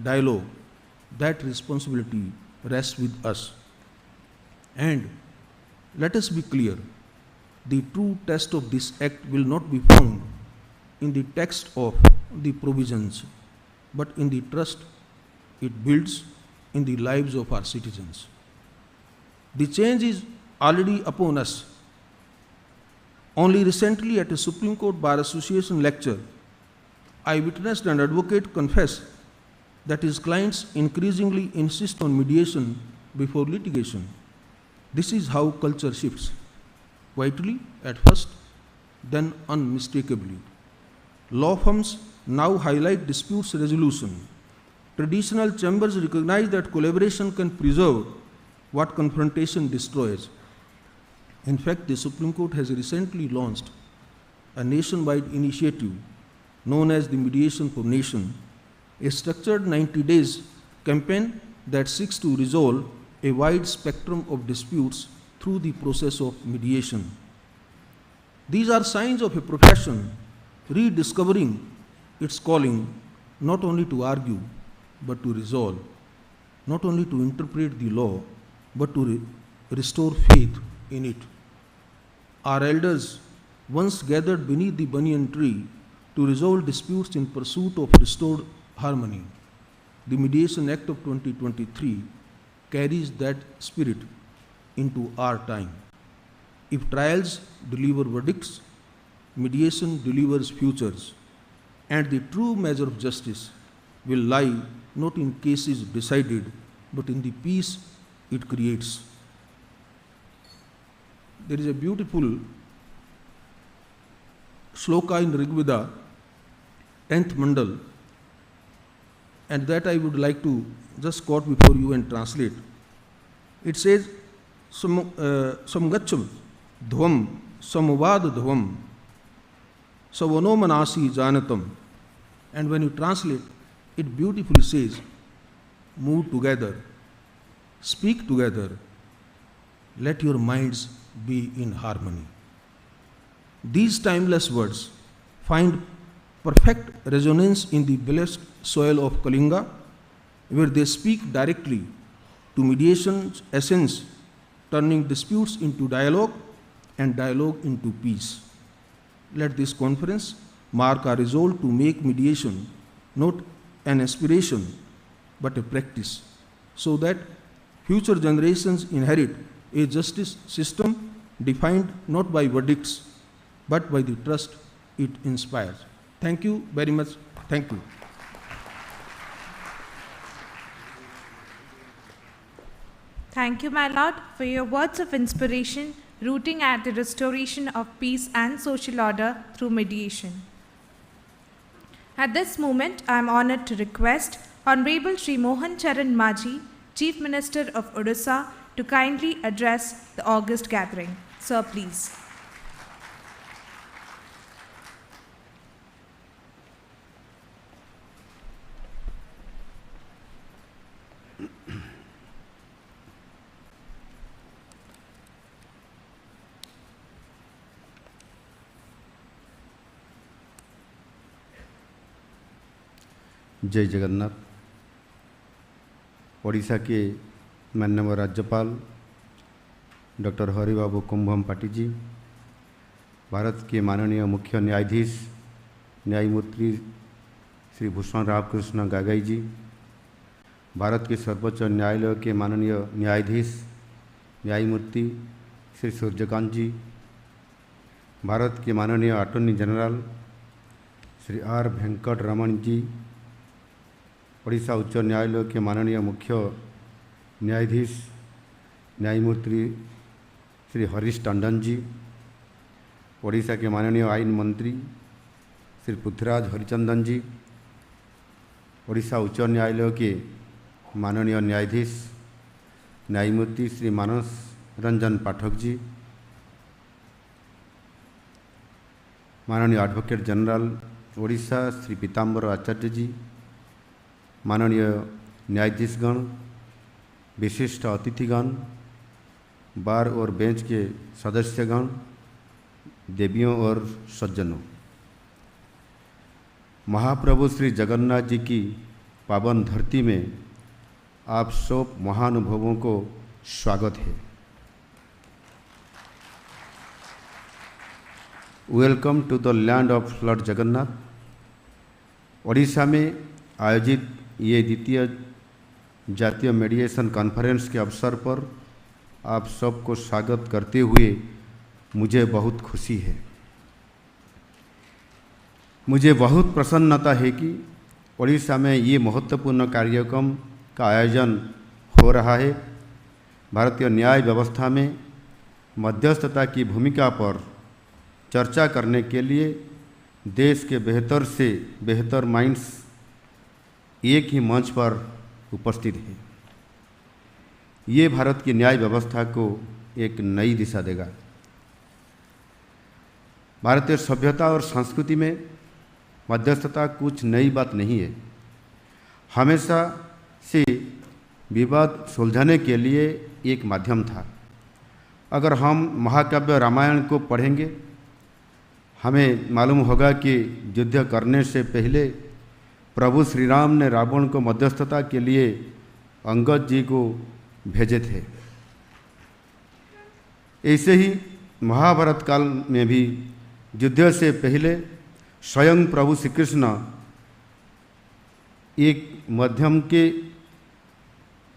dialogue. that responsibility rests with us. And let us be clear, the true test of this act will not be found in the text of the provisions, but in the trust it builds in the lives of our citizens. The change is already upon us. Only recently at a Supreme Court Bar Association lecture, I witnessed an advocate confess that his clients increasingly insist on mediation before litigation. This is how culture shifts, quietly at first, then unmistakably. Law firms now highlight disputes resolution. Traditional chambers recognize that collaboration can preserve what confrontation destroys. In fact, the Supreme Court has recently launched a nationwide initiative known as the Mediation for Nation, a structured 90 days campaign that seeks to resolve a wide spectrum of disputes through the process of mediation. These are signs of a profession rediscovering its calling not only to argue but to resolve, not only to interpret the law but to restore faith in it. Our elders once gathered beneath the banyan tree to resolve disputes in pursuit of restored harmony. The Mediation Act of 2023 carries that spirit into our time. If trials deliver verdicts, mediation delivers futures, and the true measure of justice will lie not in cases decided, but in the peace it creates. There is a beautiful shloka in Rigveda, 10th Mandal, and that I would like to just quote before you and translate. It says, Samgacham dhvam samvad dhvam savano manasi janatam. And when you translate, it beautifully says, move together, speak together, let your minds be in harmony. These timeless words find perfect resonance in the blessed soil of Kalinga, where they speak directly to mediation's essence, turning disputes into dialogue and dialogue into peace. Let this conference mark our resolve to make mediation not an aspiration but a practice, so that future generations inherit a justice system defined not by verdicts but by the trust it inspires. Thank you very much. Thank you. Thank you, my Lord, for your words of inspiration rooting at the restoration of peace and social order through mediation. At this moment, I am honored to request Honorable Sri Mohan Charan Majhi, Chief Minister of Odisha, to kindly address the August gathering. Sir, please. जय जगन्नाथ। ओडिशा के माननीय राज्यपाल doctor Haribabu Kumbum पाटी जी, भारत के माननीय मुख्य न्यायाधीश न्यायमूर्ति श्री भूषण रामकृष्ण गागाई जी, भारत के सर्वोच्च न्यायालय के माननीय न्यायाधीश न्यायमूर्ति श्री सूर्यकांत जी, भारत के माननीय attorney general Shri R Venkataraman ji, Odisha उच्च न्यायालय के माननीय मुख्य न्यायाधीश न्यायमूर्ति श्री हरीश टंडन जी, ओडिशा के माननीय आईन मंत्री श्री पृथ्वीराज हरिचंदन जी, ओडिशा उच्च न्यायालय के माननीय न्यायाधीश न्यायमूर्ति श्री मानस रंजन पाठक जी, माननीय एडवोकेट जनरल ओडिशा श्री पीताम्बर आचार्य जी, माननीय न्यायाधीशगण, विशिष्ट अतिथिगण, बार और बेंच के सदस्यगण, देवियों और सज्जनों, महाप्रभु श्री जगन्नाथ जी की पावन धरती में आप सब महानुभावों को स्वागत है। Welcome to the land of lord Jagannath. Odisha में आयोजित ये द्वितीय जातीय मेडिएशन कॉन्फ्रेंस के अवसर पर आप सबको स्वागत करते हुए मुझे बहुत खुशी है। मुझे बहुत प्रसन्नता है कि ओडिशा में ये महत्वपूर्ण कार्यक्रम का आयोजन हो रहा है। भारतीय न्याय व्यवस्था में मध्यस्थता की भूमिका पर चर्चा करने के लिए देश के बेहतर से बेहतर माइंड्स एक ही मंच पर उपस्थित हैं। ये भारत की न्याय व्यवस्था को एक नई दिशा देगा। भारतीय सभ्यता और संस्कृति में मध्यस्थता कुछ नई बात नहीं है। हमेशा से विवाद सुलझाने के लिए एक माध्यम था। अगर हम महाकाव्य रामायण को पढ़ेंगे, हमें मालूम होगा कि युद्ध करने से पहले प्रभु श्री राम ने रावण को मध्यस्थता के लिए अंगद जी को भेजे थे। ऐसे ही महाभारत काल में भी युद्ध से पहले स्वयं प्रभु श्री कृष्ण एक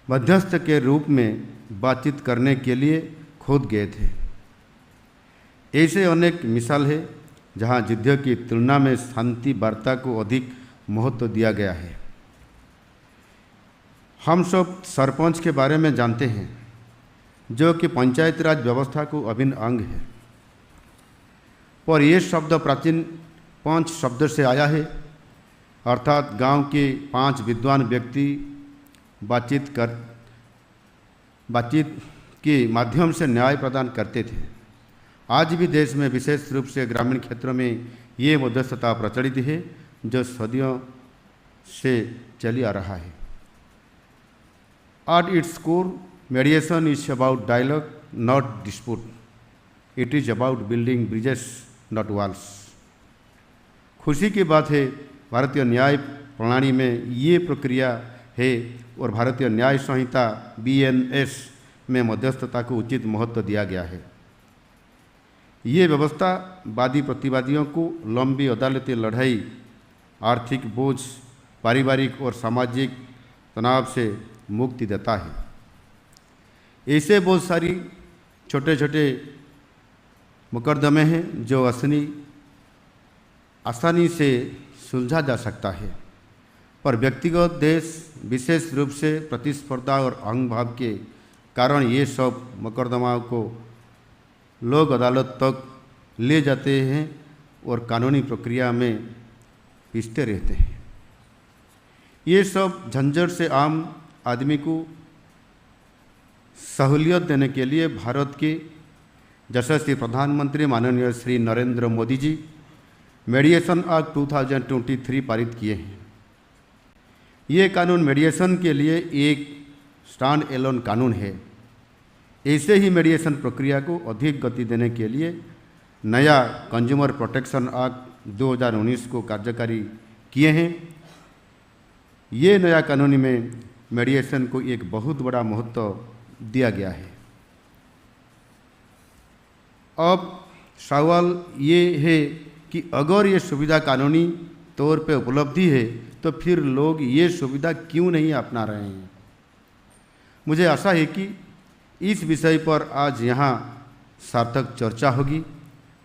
मध्यस्थ के रूप में बातचीत करने के लिए खुद गए थे। ऐसे अनेक मिसाल है जहाँ युद्ध की तुलना में शांति वार्ता को अधिक महत्व दिया गया है। हम सब सरपंच के बारे में जानते हैं, जो कि पंचायती राज व्यवस्था को अभिन्न अंग है। पर यह शब्द प्राचीन 5 शब्द से आया है, अर्थात गांव के 5 विद्वान व्यक्ति बातचीत के माध्यम से न्याय प्रदान करते थे। आज भी देश में विशेष रूप से ग्रामीण क्षेत्रों में ये मध्यस्थता प्रचलित है, जो सदियों से चली आ रहा है। At its core, mediation is about dialogue, not dispute. It is about building bridges, not walls. खुशी की बात है, भारतीय न्याय प्रणाली में ये प्रक्रिया है और भारतीय न्याय संहिता BNS में मध्यस्थता को उचित महत्व दिया गया है। ये व्यवस्था वादी प्रतिवादियों को लंबी अदालती लड़ाई, आर्थिक बोझ, पारिवारिक और सामाजिक तनाव से मुक्ति देता है। ऐसे बहुत सारी छोटे छोटे मुकदमे हैं जो आसानी से सुलझा जा सकता है, पर व्यक्तिगत देश, विशेष रूप से प्रतिस्पर्धा और अहंभाव के कारण ये सब मुकदमाओं को लोक अदालत तक ले जाते हैं और कानूनी प्रक्रिया में पिसते रहते हैं। ये सब झंझट से आम आदमी को सहूलियत देने के लिए भारत के यशस्वी प्रधानमंत्री माननीय श्री नरेंद्र मोदी जी मेडिएशन एक्ट 2023 पारित किए हैं। ये कानून मेडिएशन के लिए एक स्टैंड एलोन कानून है। ऐसे ही मेडिएशन प्रक्रिया को अधिक गति देने के लिए नया कंज्यूमर प्रोटेक्शन एक्ट 2019 को कार्यकारी किए हैं। ये नया कानून में मेडिएशन को एक बहुत बड़ा महत्व दिया गया है। अब सवाल ये है कि अगर ये सुविधा कानूनी तौर पे उपलब्धि है तो फिर लोग ये सुविधा क्यों नहीं अपना रहे हैं। मुझे आशा है कि इस विषय पर आज यहाँ सार्थक चर्चा होगी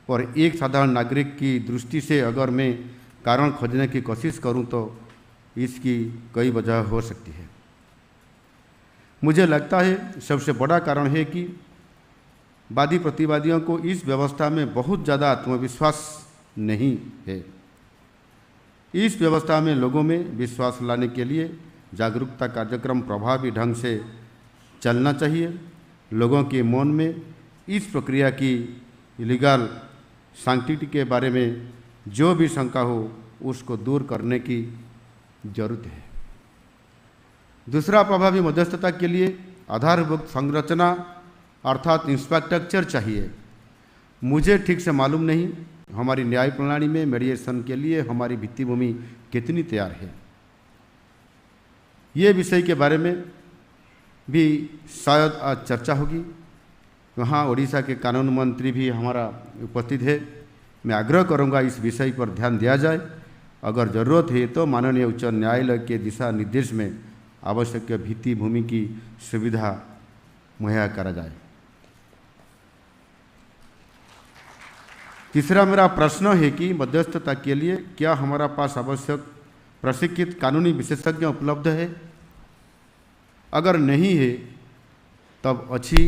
और एक साधारण नागरिक की दृष्टि से अगर मैं कारण खोजने की कोशिश करूँ तो इसकी कई वजह हो सकती है। मुझे लगता है सबसे बड़ा कारण है कि वादी प्रतिवादियों को इस व्यवस्था में बहुत ज़्यादा आत्मविश्वास नहीं है। इस व्यवस्था में लोगों में विश्वास लाने के लिए जागरूकता कार्यक्रम प्रभावी ढंग से चलना चाहिए। लोगों के मन में इस प्रक्रिया की लीगल सैंक्टिटी के बारे में जो भी शंका हो उसको दूर करने की जरूरत है। दूसरा, प्रभावी मध्यस्थता के लिए आधारभूत संरचना अर्थात इंफ्रास्ट्रक्चर चाहिए। मुझे ठीक से मालूम नहीं हमारी न्याय प्रणाली में मेडिएशन के लिए हमारी भित्तिभूमि कितनी तैयार है। ये विषय के बारे में भी शायद आज चर्चा होगी। वहाँ ओडिशा के कानून मंत्री भी हमारा उपस्थित है। मैं आग्रह करूँगा इस विषय पर ध्यान दिया जाए। अगर ज़रूरत है तो माननीय उच्च न्यायालय के दिशा निर्देश में आवश्यक भित्ति भूमि की सुविधा मुहैया करा जाए। तीसरा मेरा प्रश्न है कि मध्यस्थता के लिए क्या हमारा पास आवश्यक प्रशिक्षित कानूनी विशेषज्ञ उपलब्ध है? अगर नहीं है तब अच्छी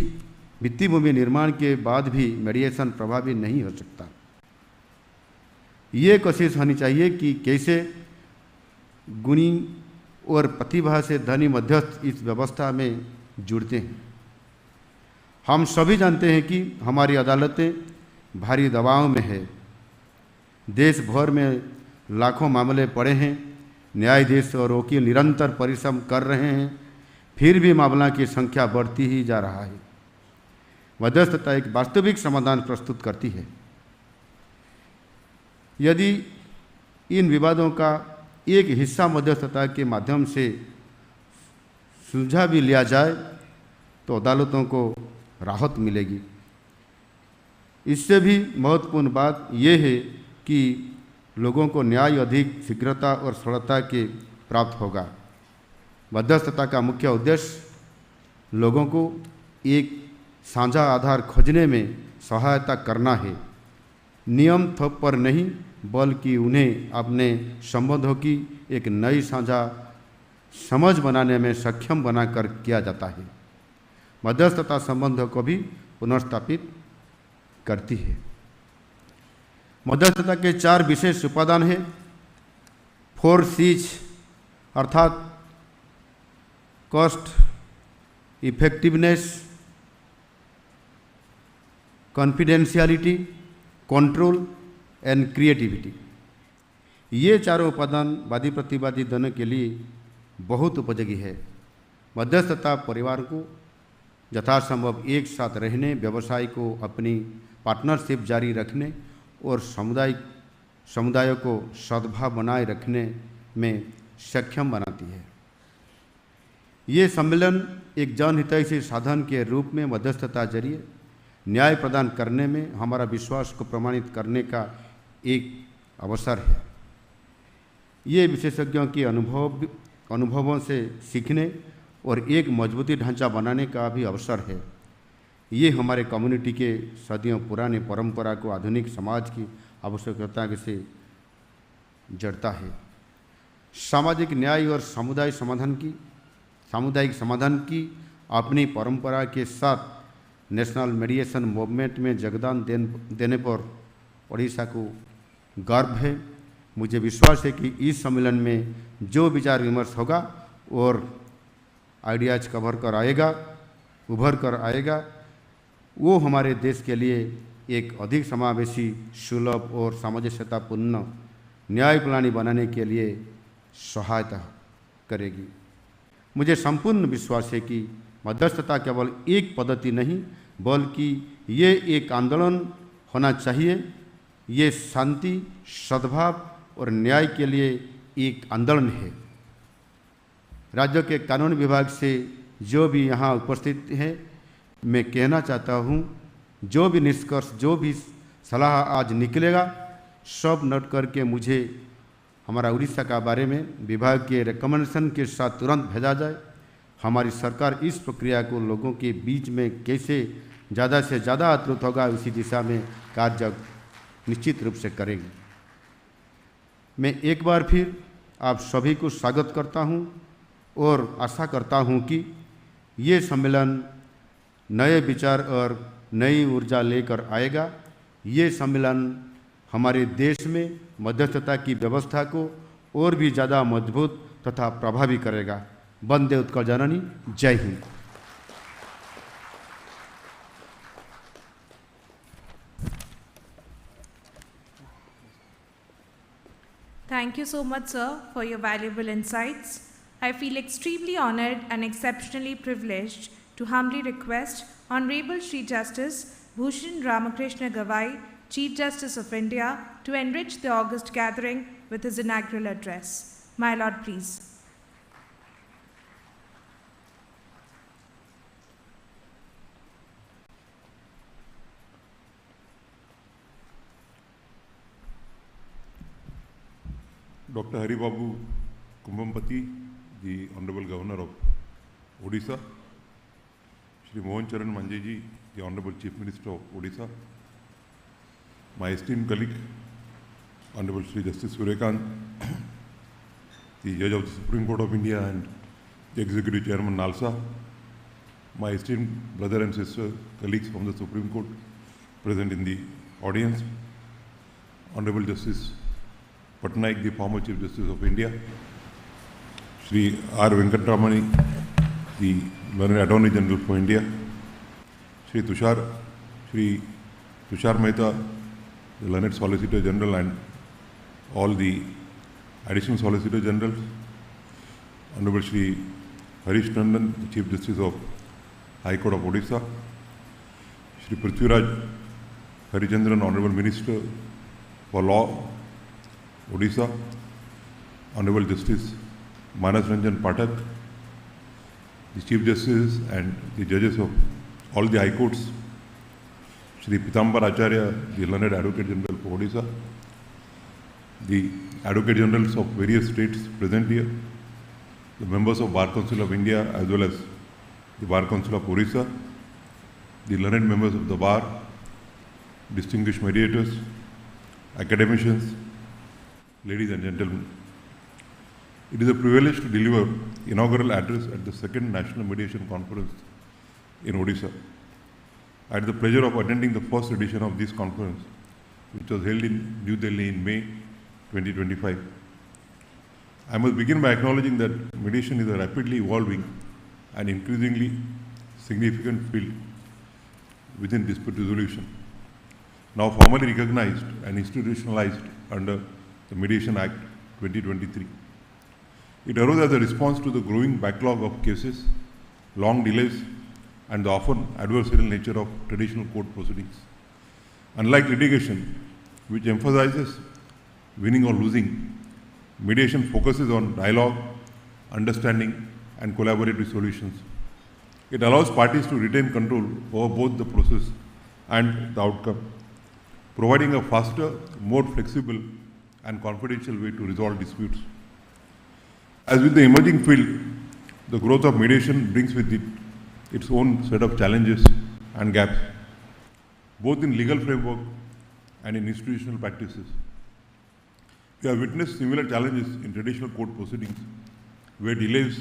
भित्ति भूमि निर्माण के बाद भी मेडिएशन प्रभावी नहीं हो सकता। ये कोशिश होनी चाहिए कि कैसे गुणी और प्रतिभा से धनी मध्यस्थ इस व्यवस्था में जुड़ते हैं। हम सभी जानते हैं कि हमारी अदालतें भारी दबाव में है। देश भर में लाखों मामले पड़े हैं। न्यायाधीश और वकील निरंतर परिश्रम कर रहे हैं, फिर भी मामलों की संख्या बढ़ती ही जा रहा है। मध्यस्थता एक वास्तविक समाधान प्रस्तुत करती है। यदि इन विवादों का एक हिस्सा मध्यस्थता के माध्यम से सुलझा भी लिया जाए तो अदालतों को राहत मिलेगी। इससे भी महत्वपूर्ण बात यह है कि लोगों को न्याय अधिक शीघ्रता और सरलता के प्राप्त होगा। मध्यस्थता का मुख्य उद्देश्य लोगों को एक साझा आधार खोजने में सहायता करना है, नियम थोप पर नहीं, बल्कि उन्हें अपने संबंधों की एक नई साझा समझ बनाने में सक्षम बनाकर किया जाता है। मध्यस्थता संबंधों को भी पुनर्स्थापित करती है। मध्यस्थता के 4 विशेष उपादान हैं। 4 C's अर्थात cost, effectiveness, confidentiality, control and creativity. ये चारों उपादान वादी प्रतिवादी दोनों के लिए बहुत उपयोगी है। मध्यस्थता परिवार को यथासंभव एक साथ रहने, व्यवसाय को अपनी पार्टनरशिप जारी रखने और समुदायों को सद्भाव बनाए रखने में सक्षम बनाती है। ये सम्मेलन एक जनहितैषी साधन के रूप में मध्यस्थता जरिए न्याय प्रदान करने में हमारा विश्वास को प्रमाणित करने का एक अवसर है। ये विशेषज्ञों के अनुभवों से सीखने और एक मजबूती ढांचा बनाने का भी अवसर है। ये हमारे कम्युनिटी के सदियों पुराने परंपरा को आधुनिक समाज की आवश्यकता से जड़ता है। सामाजिक न्याय और सामुदायिक समाधान की अपनी परंपरा के साथ नेशनल मेडिएशन मूवमेंट में योगदान देने पर ओडिशा को गर्व है। मुझे विश्वास है कि इस सम्मेलन में जो विचार विमर्श होगा और आइडियाज उभर कर आएगा, वो हमारे देश के लिए एक अधिक समावेशी, सुलभ और सामंजस्यतापूर्ण न्याय प्रणाली बनाने के लिए सहायता करेगी। मुझे संपूर्ण विश्वास है कि मध्यस्थता केवल एक पद्धति नहीं, बल्कि ये एक आंदोलन होना चाहिए। ये शांति, सद्भाव और न्याय के लिए एक आंदोलन है। राज्य के कानून विभाग से जो भी यहाँ उपस्थित हैं, मैं कहना चाहता हूँ, जो भी निष्कर्ष, जो भी सलाह आज निकलेगा, सब नोट करके मुझे हमारा उड़ीसा का बारे में विभाग के रिकमेंडेशन के साथ तुरंत भेजा जाए। हमारी सरकार इस प्रक्रिया को लोगों के बीच में कैसे ज़्यादा से ज़्यादा आदृत होगा, उसी दिशा में कार्य निश्चित रूप से करेंगे। मैं एक बार फिर आप सभी को स्वागत करता हूं और आशा करता हूं कि ये सम्मेलन नए विचार और नई ऊर्जा लेकर आएगा। ये सम्मेलन हमारे देश में मध्यस्थता की व्यवस्था को और भी ज़्यादा मजबूत तथा प्रभावी करेगा। वंदे उत्कल जननी। जय Hind. Thank you so much, sir, for your valuable insights. I feel extremely honored and exceptionally privileged to humbly request Honorable Shri Justice Bhushan Ramakrishna Gavai, Chief Justice of India, to enrich the august gathering with his inaugural address. My Lord, please. Dr. Haribabu Kumbhampati, the Honorable Governor of Odisha, Shri Mohan Charan Manjeji, the Honorable Chief Minister of Odisha, my esteemed colleague, Honorable Shri Justice Suryakant, the Judge of the Supreme Court of India and the Executive Chairman Nalsa, my esteemed brother and sister colleagues from the Supreme Court present in the audience, Honorable Justice Patnaik, the former Chief Justice of India, Shri R. Venkatramani, the Learned Attorney General for India, Shri Tushar Mehta, the Learned Solicitor General, and all the Additional Solicitor Generals, Honorable Shri Harish Tandon, the Chief Justice of High Court of Odisha, Shri Prithviraj Harichandran, Honorable Minister for Law, Odisha, Honorable Justice Manas Ranjan Pathak, the Chief Justices and the judges of all the High Courts, Shri Pitambar Acharya, the Learned Advocate General for Odisha, the Advocate Generals of various states present here, the members of Bar Council of India as well as the Bar Council of Odisha, the learned members of the Bar, distinguished mediators, academicians, ladies and gentlemen. It is a privilege to deliver inaugural address at the second National Mediation Conference in Odisha. I had the pleasure of attending the first edition of this conference, which was held in New Delhi in May 2025. I must begin by acknowledging that mediation is a rapidly evolving and increasingly significant field within dispute resolution, now formally recognized and institutionalized under the Mediation Act 2023. It arose as a response to the growing backlog of cases, long delays, and the often adversarial nature of traditional court proceedings. Unlike litigation, which emphasizes winning or losing, mediation focuses on dialogue, understanding, and collaborative solutions. It allows parties to retain control over both the process and the outcome, providing a faster, more flexible, and confidential way to resolve disputes. As with the emerging field, the growth of mediation brings with it its own set of challenges and gaps, both in legal framework and in institutional practices. We have witnessed similar challenges in traditional court proceedings, where delays,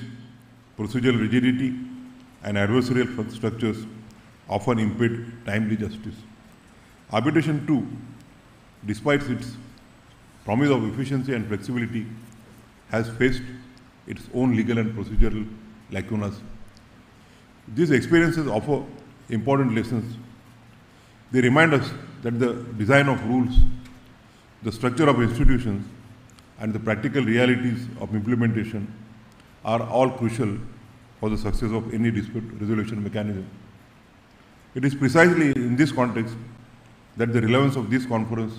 procedural rigidity, and adversarial structures often impede timely justice. Arbitration too, despite its promise of efficiency and flexibility, has faced its own legal and procedural lacunas. These experiences offer important lessons. They remind us that the design of rules, the structure of institutions, and the practical realities of implementation are all crucial for the success of any dispute resolution mechanism. It is precisely in this context that the relevance of this conference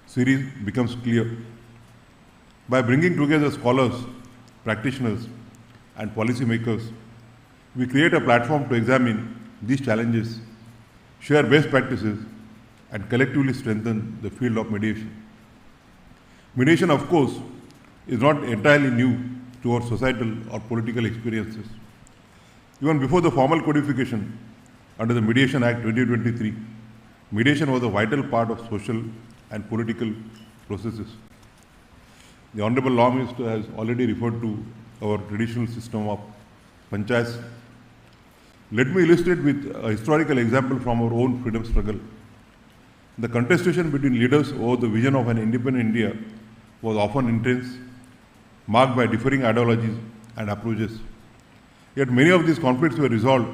series becomes clear. By bringing together scholars, practitioners, and policymakers, we create a platform to examine these challenges, share best practices, and collectively strengthen the field of mediation. Mediation, of course, is not entirely new to our societal or political experiences. Even before the formal codification under the Mediation Act 2023, mediation was a vital part of social and political processes. The Honorable Law Minister has already referred to our traditional system of panchayats. Let me illustrate with a historical example from our own freedom struggle. The contestation between leaders over the vision of an independent India was often intense, marked by differing ideologies and approaches. Yet many of these conflicts were resolved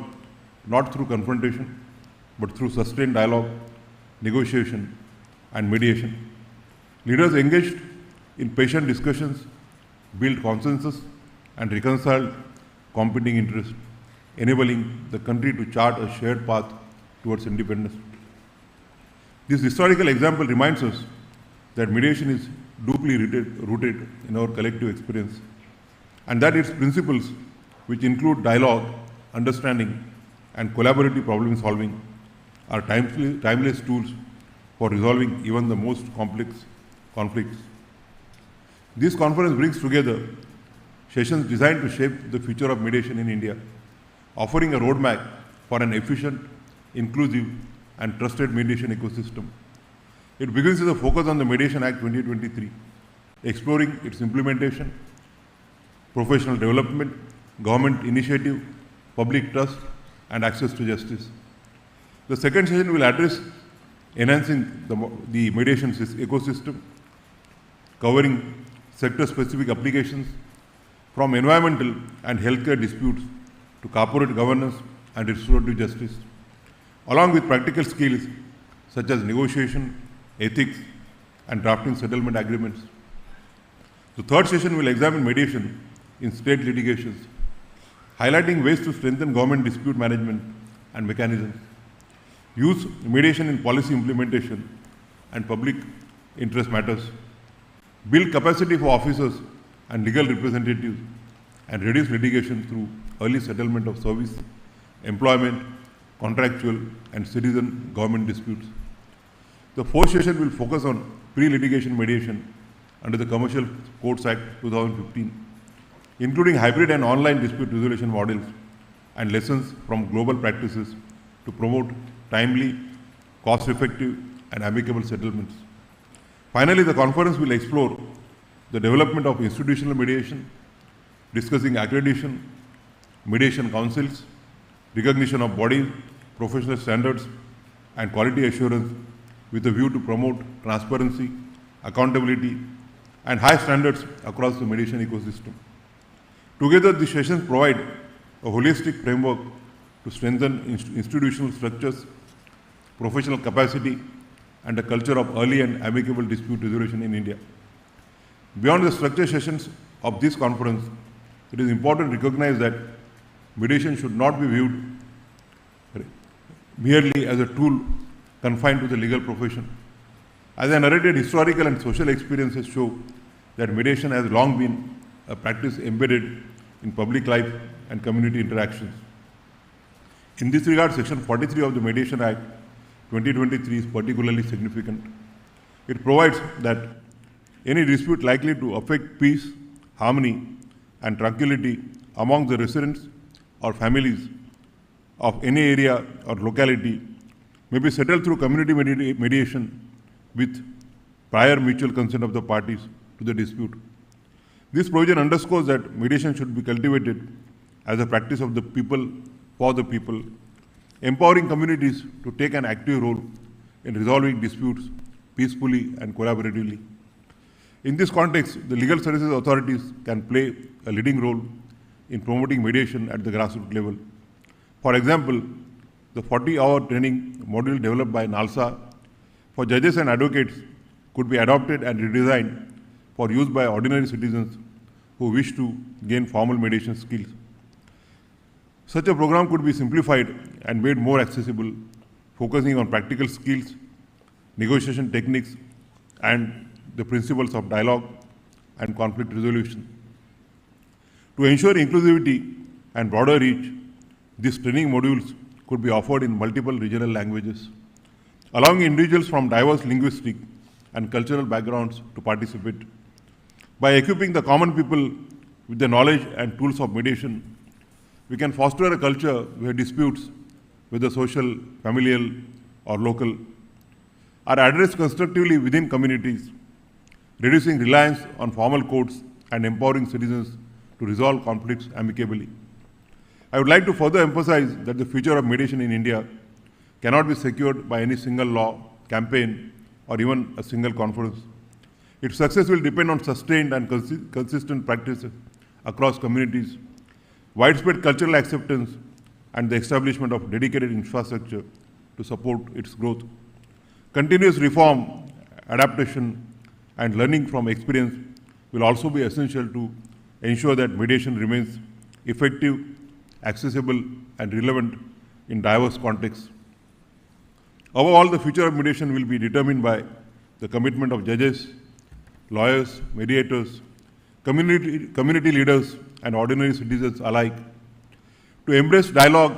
not through confrontation, but through sustained dialogue, negotiation, and mediation. Leaders engaged in patient discussions, built consensus, and reconciled competing interests, enabling the country to chart a shared path towards independence. This historical example reminds us that mediation is deeply rooted in our collective experience, and that its principles, which include dialogue, understanding, and collaborative problem solving, are timeless tools for resolving even the most complex conflicts. This conference brings together sessions designed to shape the future of mediation in India, offering a roadmap for an efficient, inclusive, and trusted mediation ecosystem. It begins with a focus on the Mediation Act 2023, exploring its implementation, professional development, government initiative, public trust, and access to justice. The second session will address enhancing the mediation ecosystem, covering sector-specific applications from environmental and healthcare disputes to corporate governance and restorative justice, along with practical skills such as negotiation, ethics, and drafting settlement agreements. The third session will examine mediation in state litigations, highlighting ways to strengthen government dispute management and mechanisms, use mediation in policy implementation and public interest matters, build capacity for officers and legal representatives, and reduce litigation through early settlement of service, employment, contractual, and citizen government disputes. The fourth session will focus on pre-litigation mediation under the Commercial Courts Act 2015, including hybrid and online dispute resolution models and lessons from global practices to promote timely, cost-effective, and amicable settlements. Finally, the conference will explore the development of institutional mediation, discussing accreditation, mediation councils, recognition of bodies, professional standards, and quality assurance with a view to promote transparency, accountability, and high standards across the mediation ecosystem. Together, these sessions provide a holistic framework to strengthen institutional structures, professional capacity, and a culture of early and amicable dispute resolution in India. Beyond the structured sessions of this conference, it is important to recognize that mediation should not be viewed merely as a tool confined to the legal profession. As I narrated, historical and social experiences show that mediation has long been a practice embedded in public life and community interactions. In this regard, Section 43 of the Mediation Act 2023 is particularly significant. It provides that any dispute likely to affect peace, harmony, and tranquility among the residents or families of any area or locality may be settled through community mediation with prior mutual consent of the parties to the dispute. This provision underscores that mediation should be cultivated as a practice of the people for the people, empowering communities to take an active role in resolving disputes peacefully and collaboratively. In this context, the legal services authorities can play a leading role in promoting mediation at the grassroots level. For example, the 40-hour training module developed by NALSA for judges and advocates could be adopted and redesigned for use by ordinary citizens who wish to gain formal mediation skills. Such a program could be simplified and made more accessible, focusing on practical skills, negotiation techniques, and the principles of dialogue and conflict resolution. To ensure inclusivity and broader reach, these training modules could be offered in multiple regional languages, allowing individuals from diverse linguistic and cultural backgrounds to participate. By equipping the common people with the knowledge and tools of mediation, we can foster a culture where disputes, whether social, familial, or local, are addressed constructively within communities, reducing reliance on formal courts and empowering citizens to resolve conflicts amicably. I would like to further emphasize that the future of mediation in India cannot be secured by any single law, campaign, or even a single conference. Its success will depend on sustained and consistent practices across communities, widespread cultural acceptance, and the establishment of dedicated infrastructure to support its growth. Continuous reform, adaptation, and learning from experience will also be essential to ensure that mediation remains effective, accessible, and relevant in diverse contexts. Overall, the future of mediation will be determined by the commitment of judges, lawyers, mediators, community leaders, and ordinary citizens alike to embrace dialogue,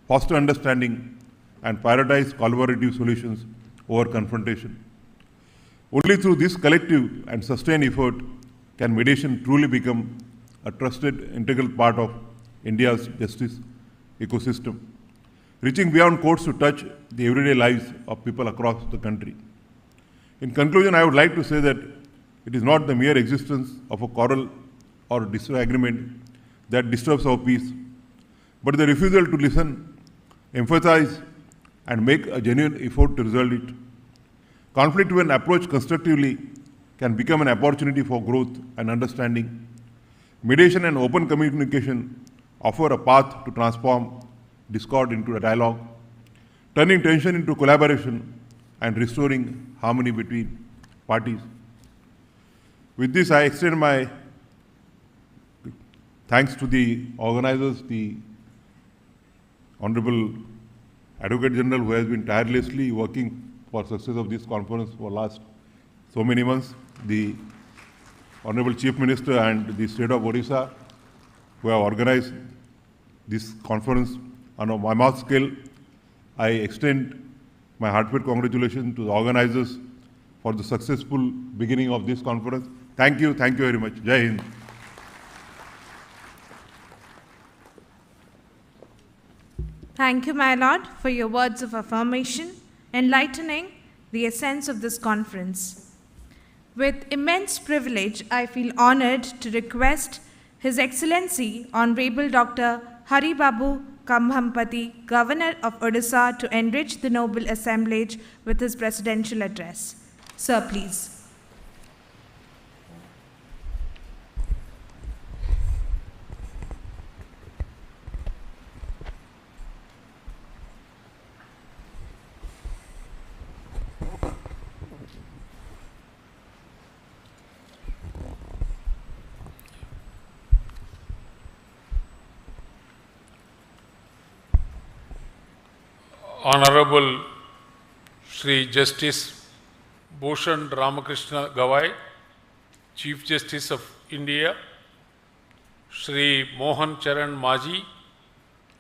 foster understanding, and prioritize collaborative solutions over confrontation. Only through this collective and sustained effort can mediation truly become a trusted integral part of India's justice ecosystem, reaching beyond courts to touch the everyday lives of people across the country. In conclusion, I would like to say that it is not the mere existence of a quarrel or disagreement that disturbs our peace, but the refusal to listen, emphasize, and make a genuine effort to resolve it. Conflict, when approached constructively, can become an opportunity for growth and understanding. Mediation and open communication offer a path to transform discord into a dialogue, turning tension into collaboration and restoring harmony between parties. With this, I extend my thanks to the organizers, the Honorable Advocate General, who has been tirelessly working for success of this conference for last so many months, the Honorable Chief Minister and the State of Odisha, who have organized this conference on a mammoth scale. I extend my heartfelt congratulations to the organizers for the successful beginning of this conference. Thank you very much. Jai Hind. Thank you, my Lord, for your words of affirmation, enlightening the essence of this conference. With immense privilege, I feel honored to request His Excellency Honorable Dr. Haribabu Kambhampati, Governor of Odisha, to enrich the noble assemblage with his presidential address. Sir, please. Honorable Shri Justice Bhushan Ramakrishna Gawai, Chief Justice of India, Shri Mohan Charan Maji,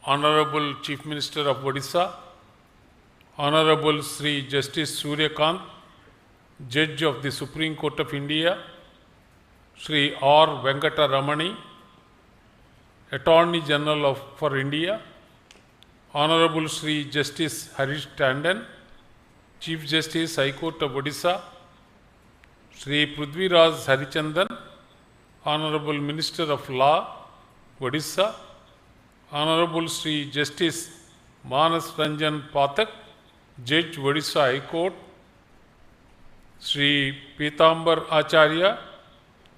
Honorable Chief Minister of Odisha, Honorable Shri Justice Suryakant, Judge of the Supreme Court of India, Shri R. Venkata Ramani, Attorney General for India, Honorable Shri Justice Harish Tandon, Chief Justice High Court of Odisha, Shri Prithviraj Harichandan, Honorable Minister of Law, Odisha, Honorable Shri Justice Manas Ranjan Pathak, Judge, Odisha High Court, Shri Pitambar Acharya,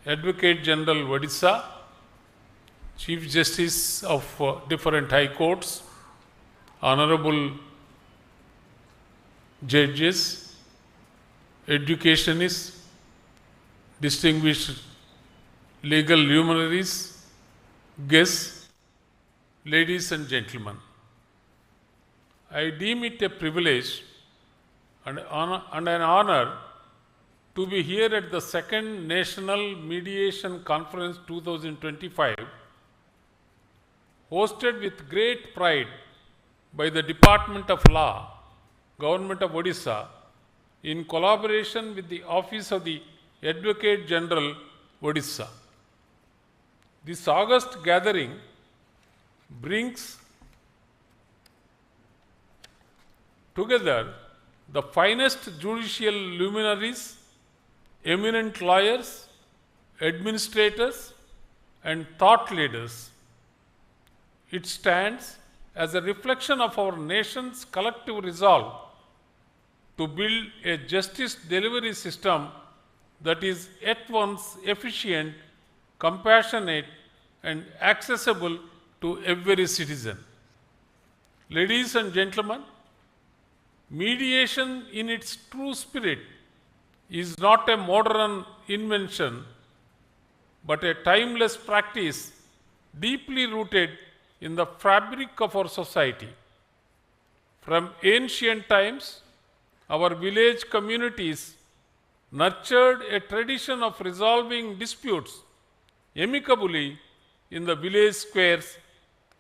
Advocate General, Odisha, Chief Justice of different High Courts, Honorable Judges, Educationists, distinguished legal luminaries, guests, ladies and gentlemen. I deem it a privilege and an honor to be here at the second National Mediation Conference 2025, hosted with great pride by the Department of Law, Government of Odisha, in collaboration with the Office of the Advocate General, Odisha. This august gathering brings together the finest judicial luminaries, eminent lawyers, administrators, and thought leaders. It stands as a reflection of our nation's collective resolve to build a justice delivery system that is at once efficient, compassionate, and accessible to every citizen. Ladies and gentlemen, mediation in its true spirit is not a modern invention, but a timeless practice deeply rooted in the fabric of our society. From ancient times, our village communities nurtured a tradition of resolving disputes amicably in the village squares,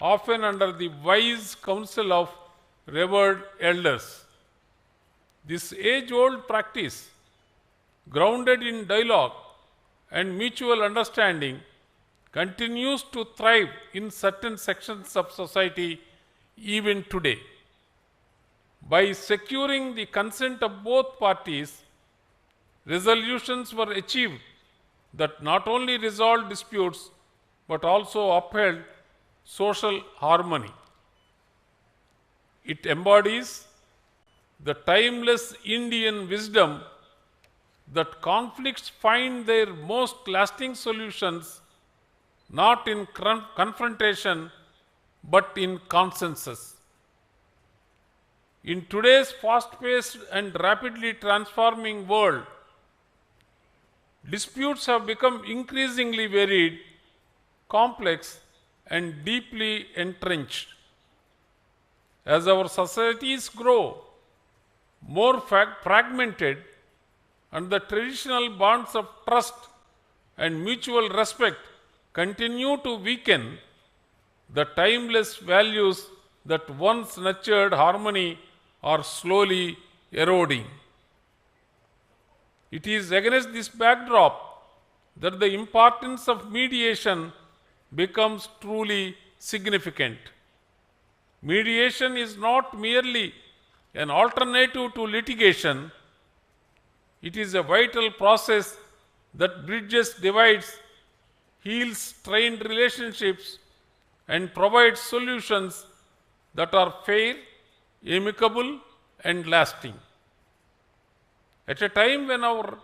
often under the wise counsel of revered elders. This age-old practice, grounded in dialogue and mutual understanding continues to thrive in certain sections of society even today. By securing the consent of both parties, resolutions were achieved that not only resolved disputes but also upheld social harmony. It embodies the timeless Indian wisdom that conflicts find their most lasting solutions not in confrontation but in consensus. In today's fast-paced and rapidly transforming world, disputes have become increasingly varied, complex, and deeply entrenched. As our societies grow more fragmented and the traditional bonds of trust and mutual respect continue to weaken, the timeless values that once nurtured harmony are slowly eroding. It is against this backdrop that the importance of mediation becomes truly significant. Mediation is not merely an alternative to litigation, it is a vital process that bridges divides, heals strained relationships, and provides solutions that are fair, amicable, and lasting. At a time when over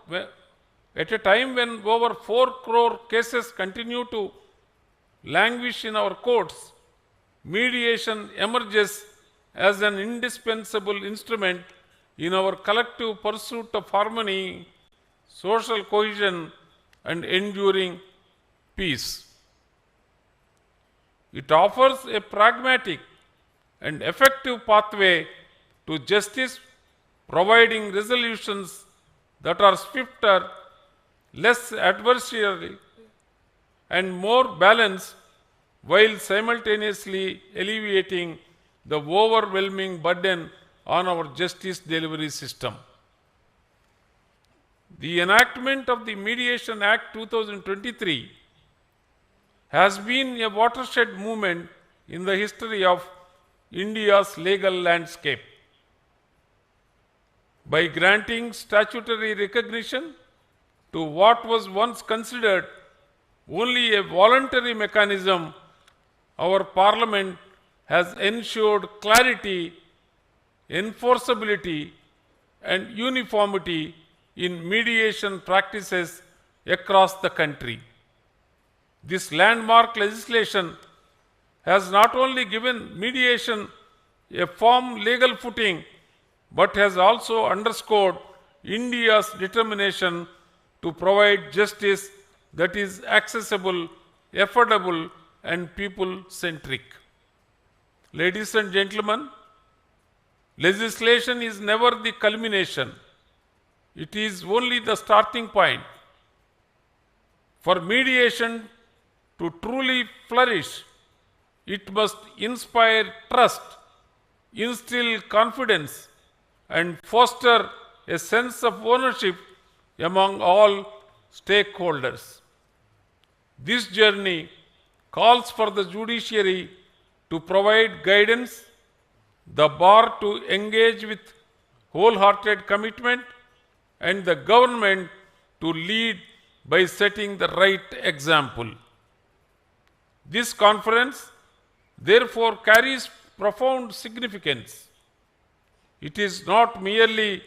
4 crore cases continue to languish in our courts, mediation emerges as an indispensable instrument in our collective pursuit of harmony, social cohesion, and enduring peace. It offers a pragmatic and effective pathway to justice, providing resolutions that are swifter, less adversarial, and more balanced, while simultaneously alleviating the overwhelming burden on our justice delivery system. The enactment of the Mediation Act 2023 has been a watershed movement in the history of India's legal landscape. By granting statutory recognition to what was once considered only a voluntary mechanism, our Parliament has ensured clarity, enforceability, and uniformity in mediation practices across the country. This landmark legislation has not only given mediation a firm legal footing, but has also underscored India's determination to provide justice that is accessible, affordable, and people-centric. Ladies and gentlemen, legislation is never the culmination. It is only the starting point. For mediation to truly flourish, it must inspire trust, instill confidence, and foster a sense of ownership among all stakeholders. This journey calls for the judiciary to provide guidance, the bar to engage with wholehearted commitment, and the government to lead by setting the right example. This conference, therefore, carries profound significance. It is not merely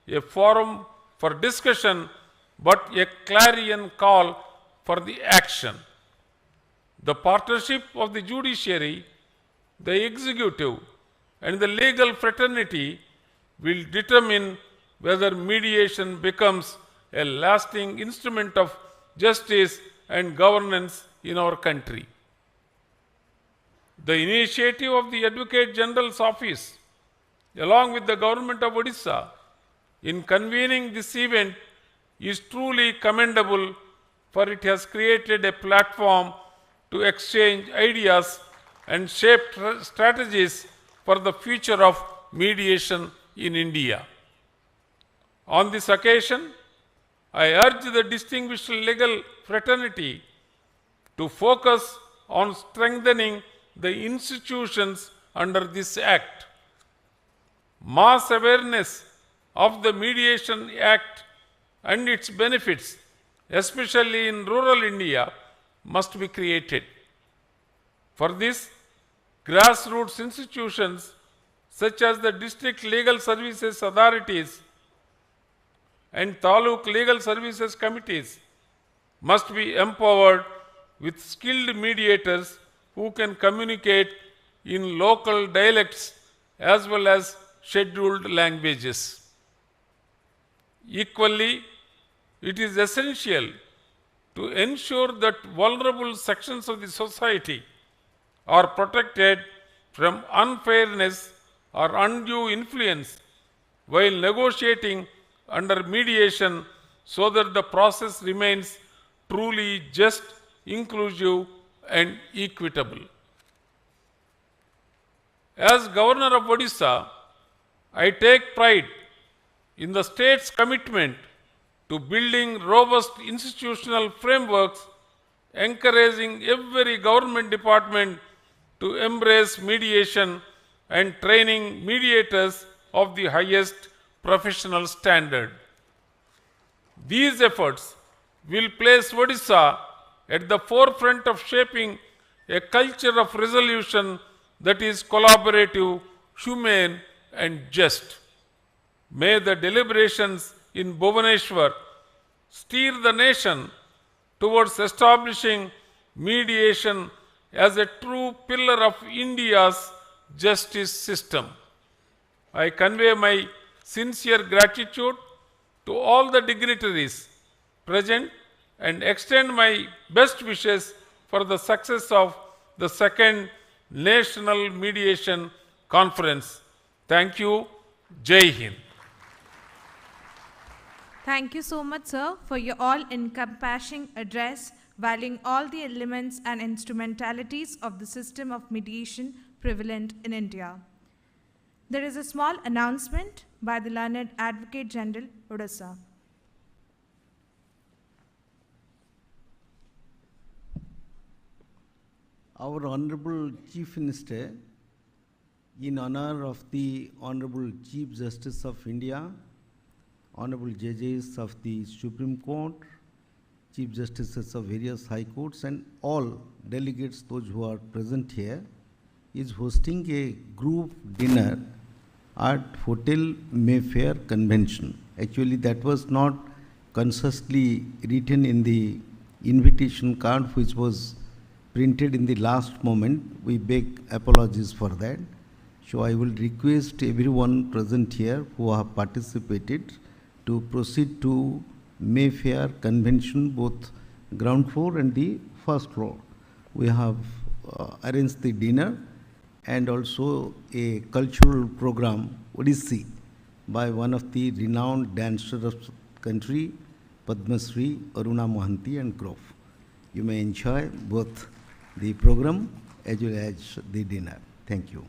a forum for discussion, but a clarion call for the action. The partnership of the judiciary, the executive, and the legal fraternity will determine whether mediation becomes a lasting instrument of justice and governance in our country. The initiative of the Advocate General's Office, along with the Government of Odisha, in convening this event is truly commendable, for it has created a platform to exchange ideas and shape strategies for the future of mediation in India. On this occasion, I urge the distinguished legal fraternity to focus on strengthening the institutions under this Act. Mass awareness of the Mediation Act and its benefits, especially in rural India, must be created. For this, grassroots institutions such as the district legal services authorities and taluk legal services committees must be empowered with skilled mediators who can communicate in local dialects as well as scheduled languages. Equally, it is essential to ensure that vulnerable sections of the society are protected from unfairness or undue influence while negotiating under mediation so that the process remains truly just, inclusive, and equitable. As Governor of Odisha, I take pride in the state's commitment to building robust institutional frameworks, encouraging every government department to embrace mediation and training mediators of the highest professional standard. These efforts will place Odisha at the forefront of shaping a culture of resolution that is collaborative, humane, and just. May the deliberations in Bhubaneswar steer the nation towards establishing mediation as a true pillar of India's justice system. I convey my sincere gratitude to all the dignitaries present and extend my best wishes for the success of the second National Mediation Conference. Thank you. Jai Hind. Thank you so much, sir, for your all-encompassing address, valuing all the elements and instrumentalities of the system of mediation prevalent in India. There is a small announcement by the learned Advocate General, Odisha. Our Honorable Chief Minister, in honor of the Honorable Chief Justice of India, Honorable Judges of the Supreme Court, Chief Justices of various High Courts, and all delegates, those who are present here, is hosting a group dinner at Hotel Mayfair Convention. Actually, that was not consciously written in the invitation card, which was printed in the last moment. We beg apologies for that. So I will request everyone present here who have participated to proceed to Mayfair Convention, both ground floor and the first floor. We have arranged the dinner and also a cultural program, Odissi, by one of the renowned dancers of the country, Padma Shri Aruna Mohanty and Grove. You may enjoy both the program as well as the dinner. Thank you.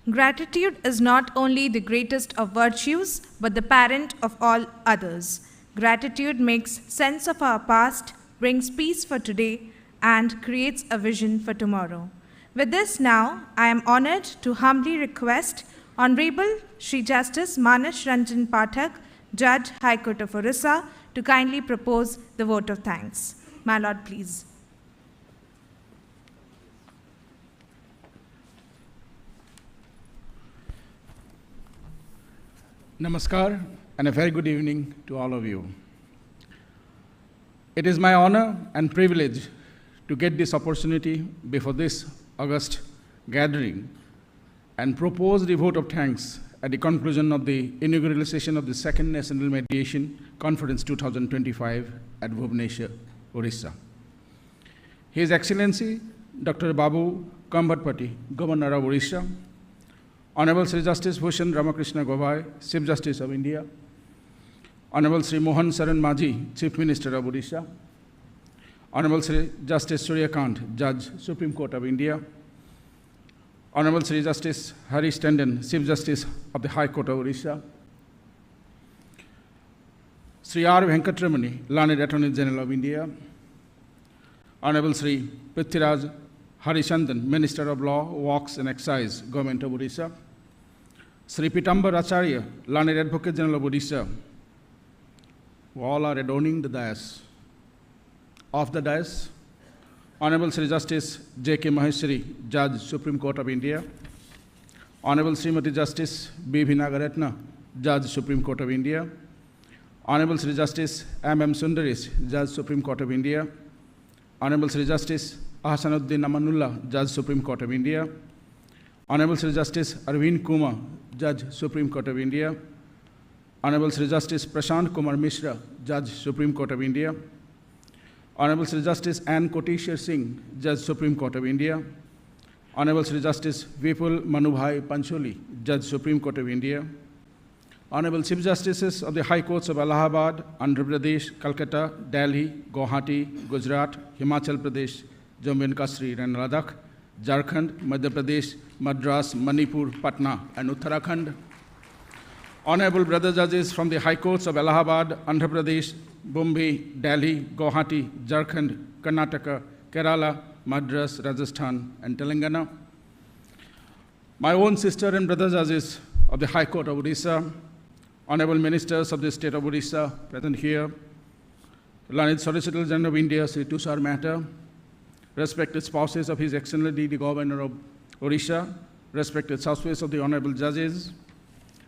Gratitude is not only the greatest of virtues, but the parent of all others. Gratitude makes sense of our past, brings peace for today, and creates a vision for tomorrow. With this now, I am honored to humbly request Honorable Shri Justice Manas Ranjan Pathak, Judge, High Court of Orissa, to kindly propose the vote of thanks. My Lord, please. Namaskar and a very good evening to all of you. It is my honor and privilege to get this opportunity before this august gathering and propose the vote of thanks at the conclusion of the inaugural session of the Second National Mediation Conference 2025 at Bhubaneswar, Odisha. His Excellency Dr. Babu Kambhatpati, Governor of Odisha, Honorable Sri Justice Bhushan Ramakrishna Gavai, Chief Justice of India, Honorable Sri Mohan Saran Maji, Chief Minister of Odisha, Honorable Sri Justice Suryakant, Judge, Supreme Court of India, Honorable Sri Justice Harish Tandon, Chief Justice of the High Court of Odisha, Sri R. Venkatramani, Learned Attorney General of India, Honorable Sri Prithviraj Harichandan, Minister of Law, Works and Excise, Government of Odisha, Sri Pitambar Acharya, Learned Advocate General of Odisha, who all are adorning the dais. Of the dais, Honorable Sri Justice J.K. Maheshwari, Judge, Supreme Court of India, Honorable Srimati Justice B.V. Nagaratna, Judge, Supreme Court of India, Honorable Sri Justice M.M. Sundaresh, Judge, Supreme Court of India, Honorable Sri Justice Ahsanuddin Amanullah, Judge, Supreme Court of India, Honorable Sri Justice Arvind Kumar, Judge, Supreme Court of India, Honorable Sri Justice Prashant Kumar Mishra, Judge, Supreme Court of India, Honorable Sri Justice Ann Kotishwar Singh, Judge, Supreme Court of India, Honorable Sri Justice Vipul Manubhai Pancholi, Judge, Supreme Court of India, Honorable Chief Justices of the High Courts of Allahabad, Andhra Pradesh, Calcutta, Delhi, Guwahati, Gujarat, Himachal Pradesh, Jammu and Kashmir and Ladakh, Jharkhand, Madhya Pradesh, Madras, Manipur, Patna, and Uttarakhand. Honorable brother judges from the High Courts of Allahabad, Andhra Pradesh, Bombay, Delhi, Guwahati, Jharkhand, Karnataka, Kerala, Madras, Rajasthan, and Telangana. My own sister and brother judges of the High Court of Odisha, Honorable Ministers of the State of Odisha present here, Learned Solicitor General of India, Sri Tushar Mehta, respected spouses of His Excellency the Governor of Odisha, respected spouses of the Honorable Judges,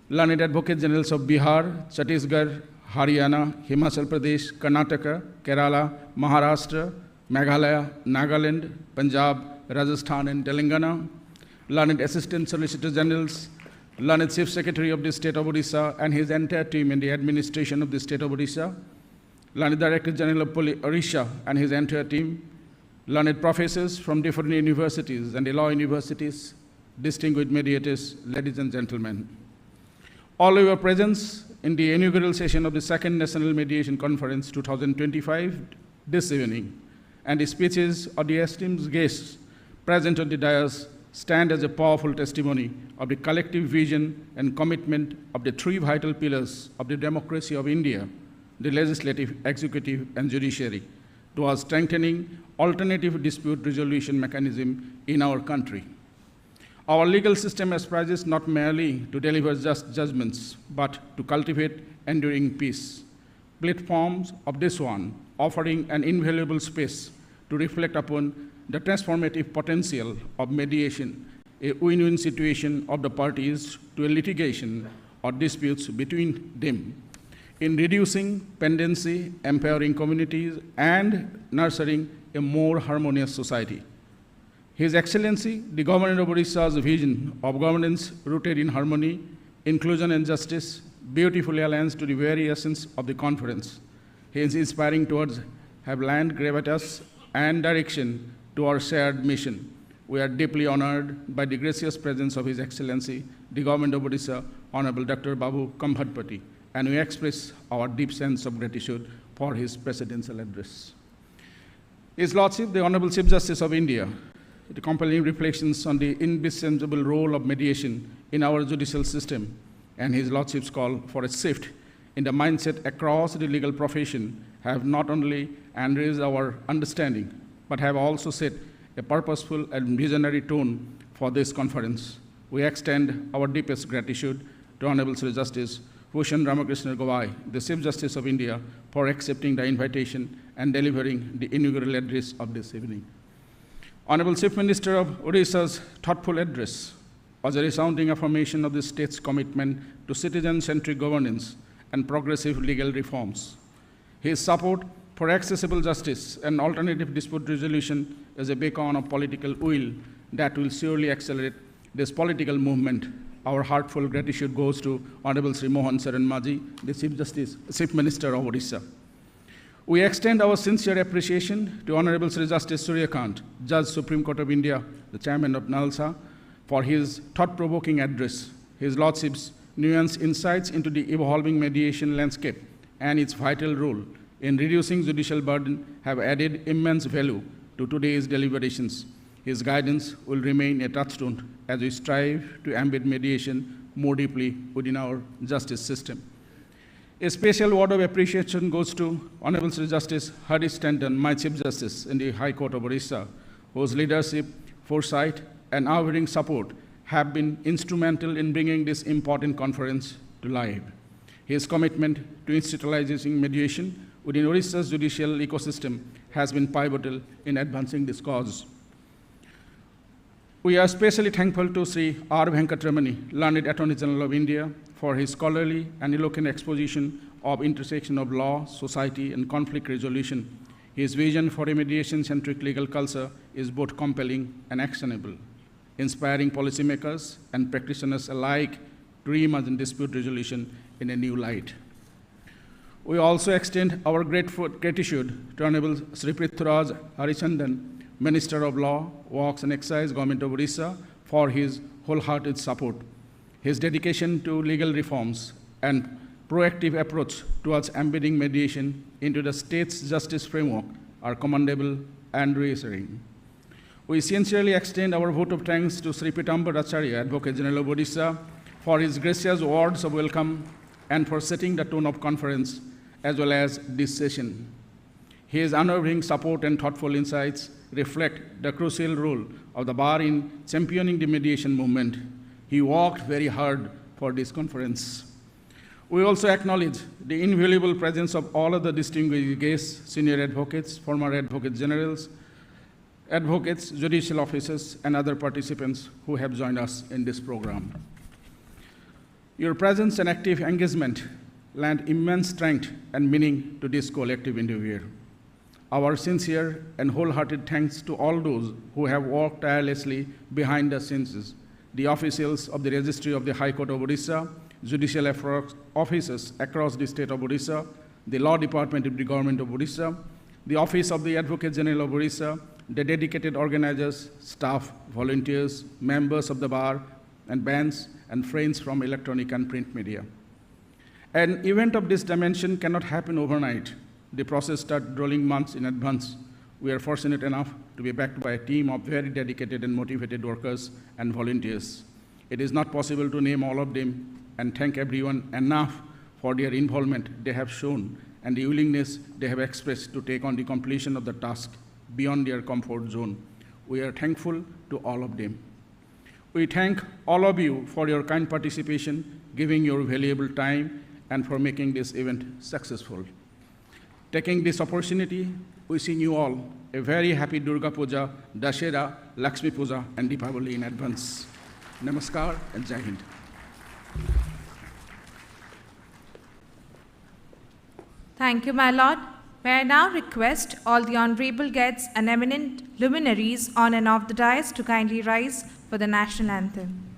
Learned Advocate Generals of Bihar, Chhattisgarh, Haryana, Himachal Pradesh, Karnataka, Kerala, Maharashtra, Meghalaya, Nagaland, Punjab, Rajasthan, and Telangana, Learned Assistant Solicitor Generals, Learned Chief Secretary of the State of Odisha and his entire team in the administration of the State of Odisha, Learned Director General of Odisha and his entire team, learned professors from different universities and the law universities, distinguished mediators, ladies and gentlemen. All of your presence in the inaugural session of the Second National Mediation Conference 2025 this evening, and the speeches of the esteemed guests present on the dais stand as a powerful testimony of the collective vision and commitment of the three vital pillars of the democracy of India, the legislative, executive, and judiciary, towards strengthening alternative dispute resolution mechanism in our country. Our legal system aspires not merely to deliver just judgments, but to cultivate enduring peace. Platforms of this one offering an invaluable space to reflect upon the transformative potential of mediation, a win-win situation of the parties to a litigation or disputes between them, in reducing pendency, empowering communities, and nurturing a more harmonious society. His Excellency, the Governor of Odisha's vision of governance rooted in harmony, inclusion, and justice beautifully aligns to the very essence of the conference. He is inspiring towards have land gravitas and direction to our shared mission. We are deeply honored by the gracious presence of His Excellency, the Government of Odisha, Honorable Dr. Babu Kambhatpati, and we express our deep sense of gratitude for his presidential address. His Lordship, the Honorable Chief Justice of India, the compelling reflections on the indispensable role of mediation in our judicial system, and His Lordship's call for a shift in the mindset across the legal profession have not only enriched our understanding, but have also set a purposeful and visionary tone for this conference. We extend our deepest gratitude to Honorable Sri Justice Bhushan Ramakrishna Gawai, the Chief Justice of India, for accepting the invitation and delivering the inaugural address of this evening. Honorable Chief Minister of Odisha's thoughtful address was a resounding affirmation of the state's commitment to citizen-centric governance and progressive legal reforms. His support for accessible justice and alternative dispute resolution is a beacon of political will that will surely accelerate this political movement. Our heartfelt gratitude goes to Honorable Sri Mohan Saran Maji, the Chief Minister of Odisha. We extend our sincere appreciation to Honorable Sri Justice Suryakant, Judge, Supreme Court of India, the Chairman of NALSA, for his thought-provoking address. His Lordship's nuanced insights into the evolving mediation landscape and its vital role in reducing judicial burden have added immense value to today's deliberations. His guidance will remain a touchstone as we strive to embed mediation more deeply within our justice system. A special word of appreciation goes to Honorable Sir Justice Harish Tandon, my Chief Justice in the High Court of Odisha, whose leadership, foresight, and unwavering support have been instrumental in bringing this important conference to life. His commitment to institutionalizing mediation within Odisha's judicial ecosystem has been pivotal in advancing this cause. We are especially thankful to Sri R. Venkatramani, Learned Attorney General of India, for his scholarly and eloquent exposition of intersection of law, society, and conflict resolution. His vision for a mediation-centric legal culture is both compelling and actionable, inspiring policymakers and practitioners alike to reimagine dispute resolution in a new light. We also extend our gratitude to Honorable Sri Prithviraj Harichandan, Minister of Law, Works and Excise, Government of Odisha, for his wholehearted support. His dedication to legal reforms and proactive approach towards embedding mediation into the state's justice framework are commendable and reassuring. We sincerely extend our vote of thanks to Sri Pitambar Acharya, Advocate General of Odisha, for his gracious words of welcome and for setting the tone of conference as well as this session. His unwavering support and thoughtful insights reflect the crucial role of the bar in championing the mediation movement. He worked very hard for this conference. We also acknowledge the invaluable presence of all other distinguished guests, senior advocates, former advocate generals, advocates, judicial officers, and other participants who have joined us in this program. Your presence and active engagement lend immense strength and meaning to this collective endeavor. Our sincere and wholehearted thanks to all those who have worked tirelessly behind the scenes, the officials of the Registry of the High Court of Odisha, judicial officers across the state of Odisha, the Law Department of the Government of Odisha, the Office of the Advocate General of Odisha, the dedicated organizers, staff, volunteers, members of the bar and bands, and friends from electronic and print media. An event of this dimension cannot happen overnight. The process starts rolling months in advance. We are fortunate enough to be backed by a team of very dedicated and motivated workers and volunteers. It is not possible to name all of them and thank everyone enough for their involvement they have shown and the willingness they have expressed to take on the completion of the task beyond their comfort zone. We are thankful to all of them. We thank all of you for your kind participation, giving your valuable time, and for making this event successful. Taking this opportunity, wishing you all a very happy Durga Puja, Dashera, Lakshmi Puja, and Deepavali in advance. Namaskar and Jai Hind. Thank you, my lord. May I now request all the honorable guests and eminent luminaries on and off the dais to kindly rise for the national anthem.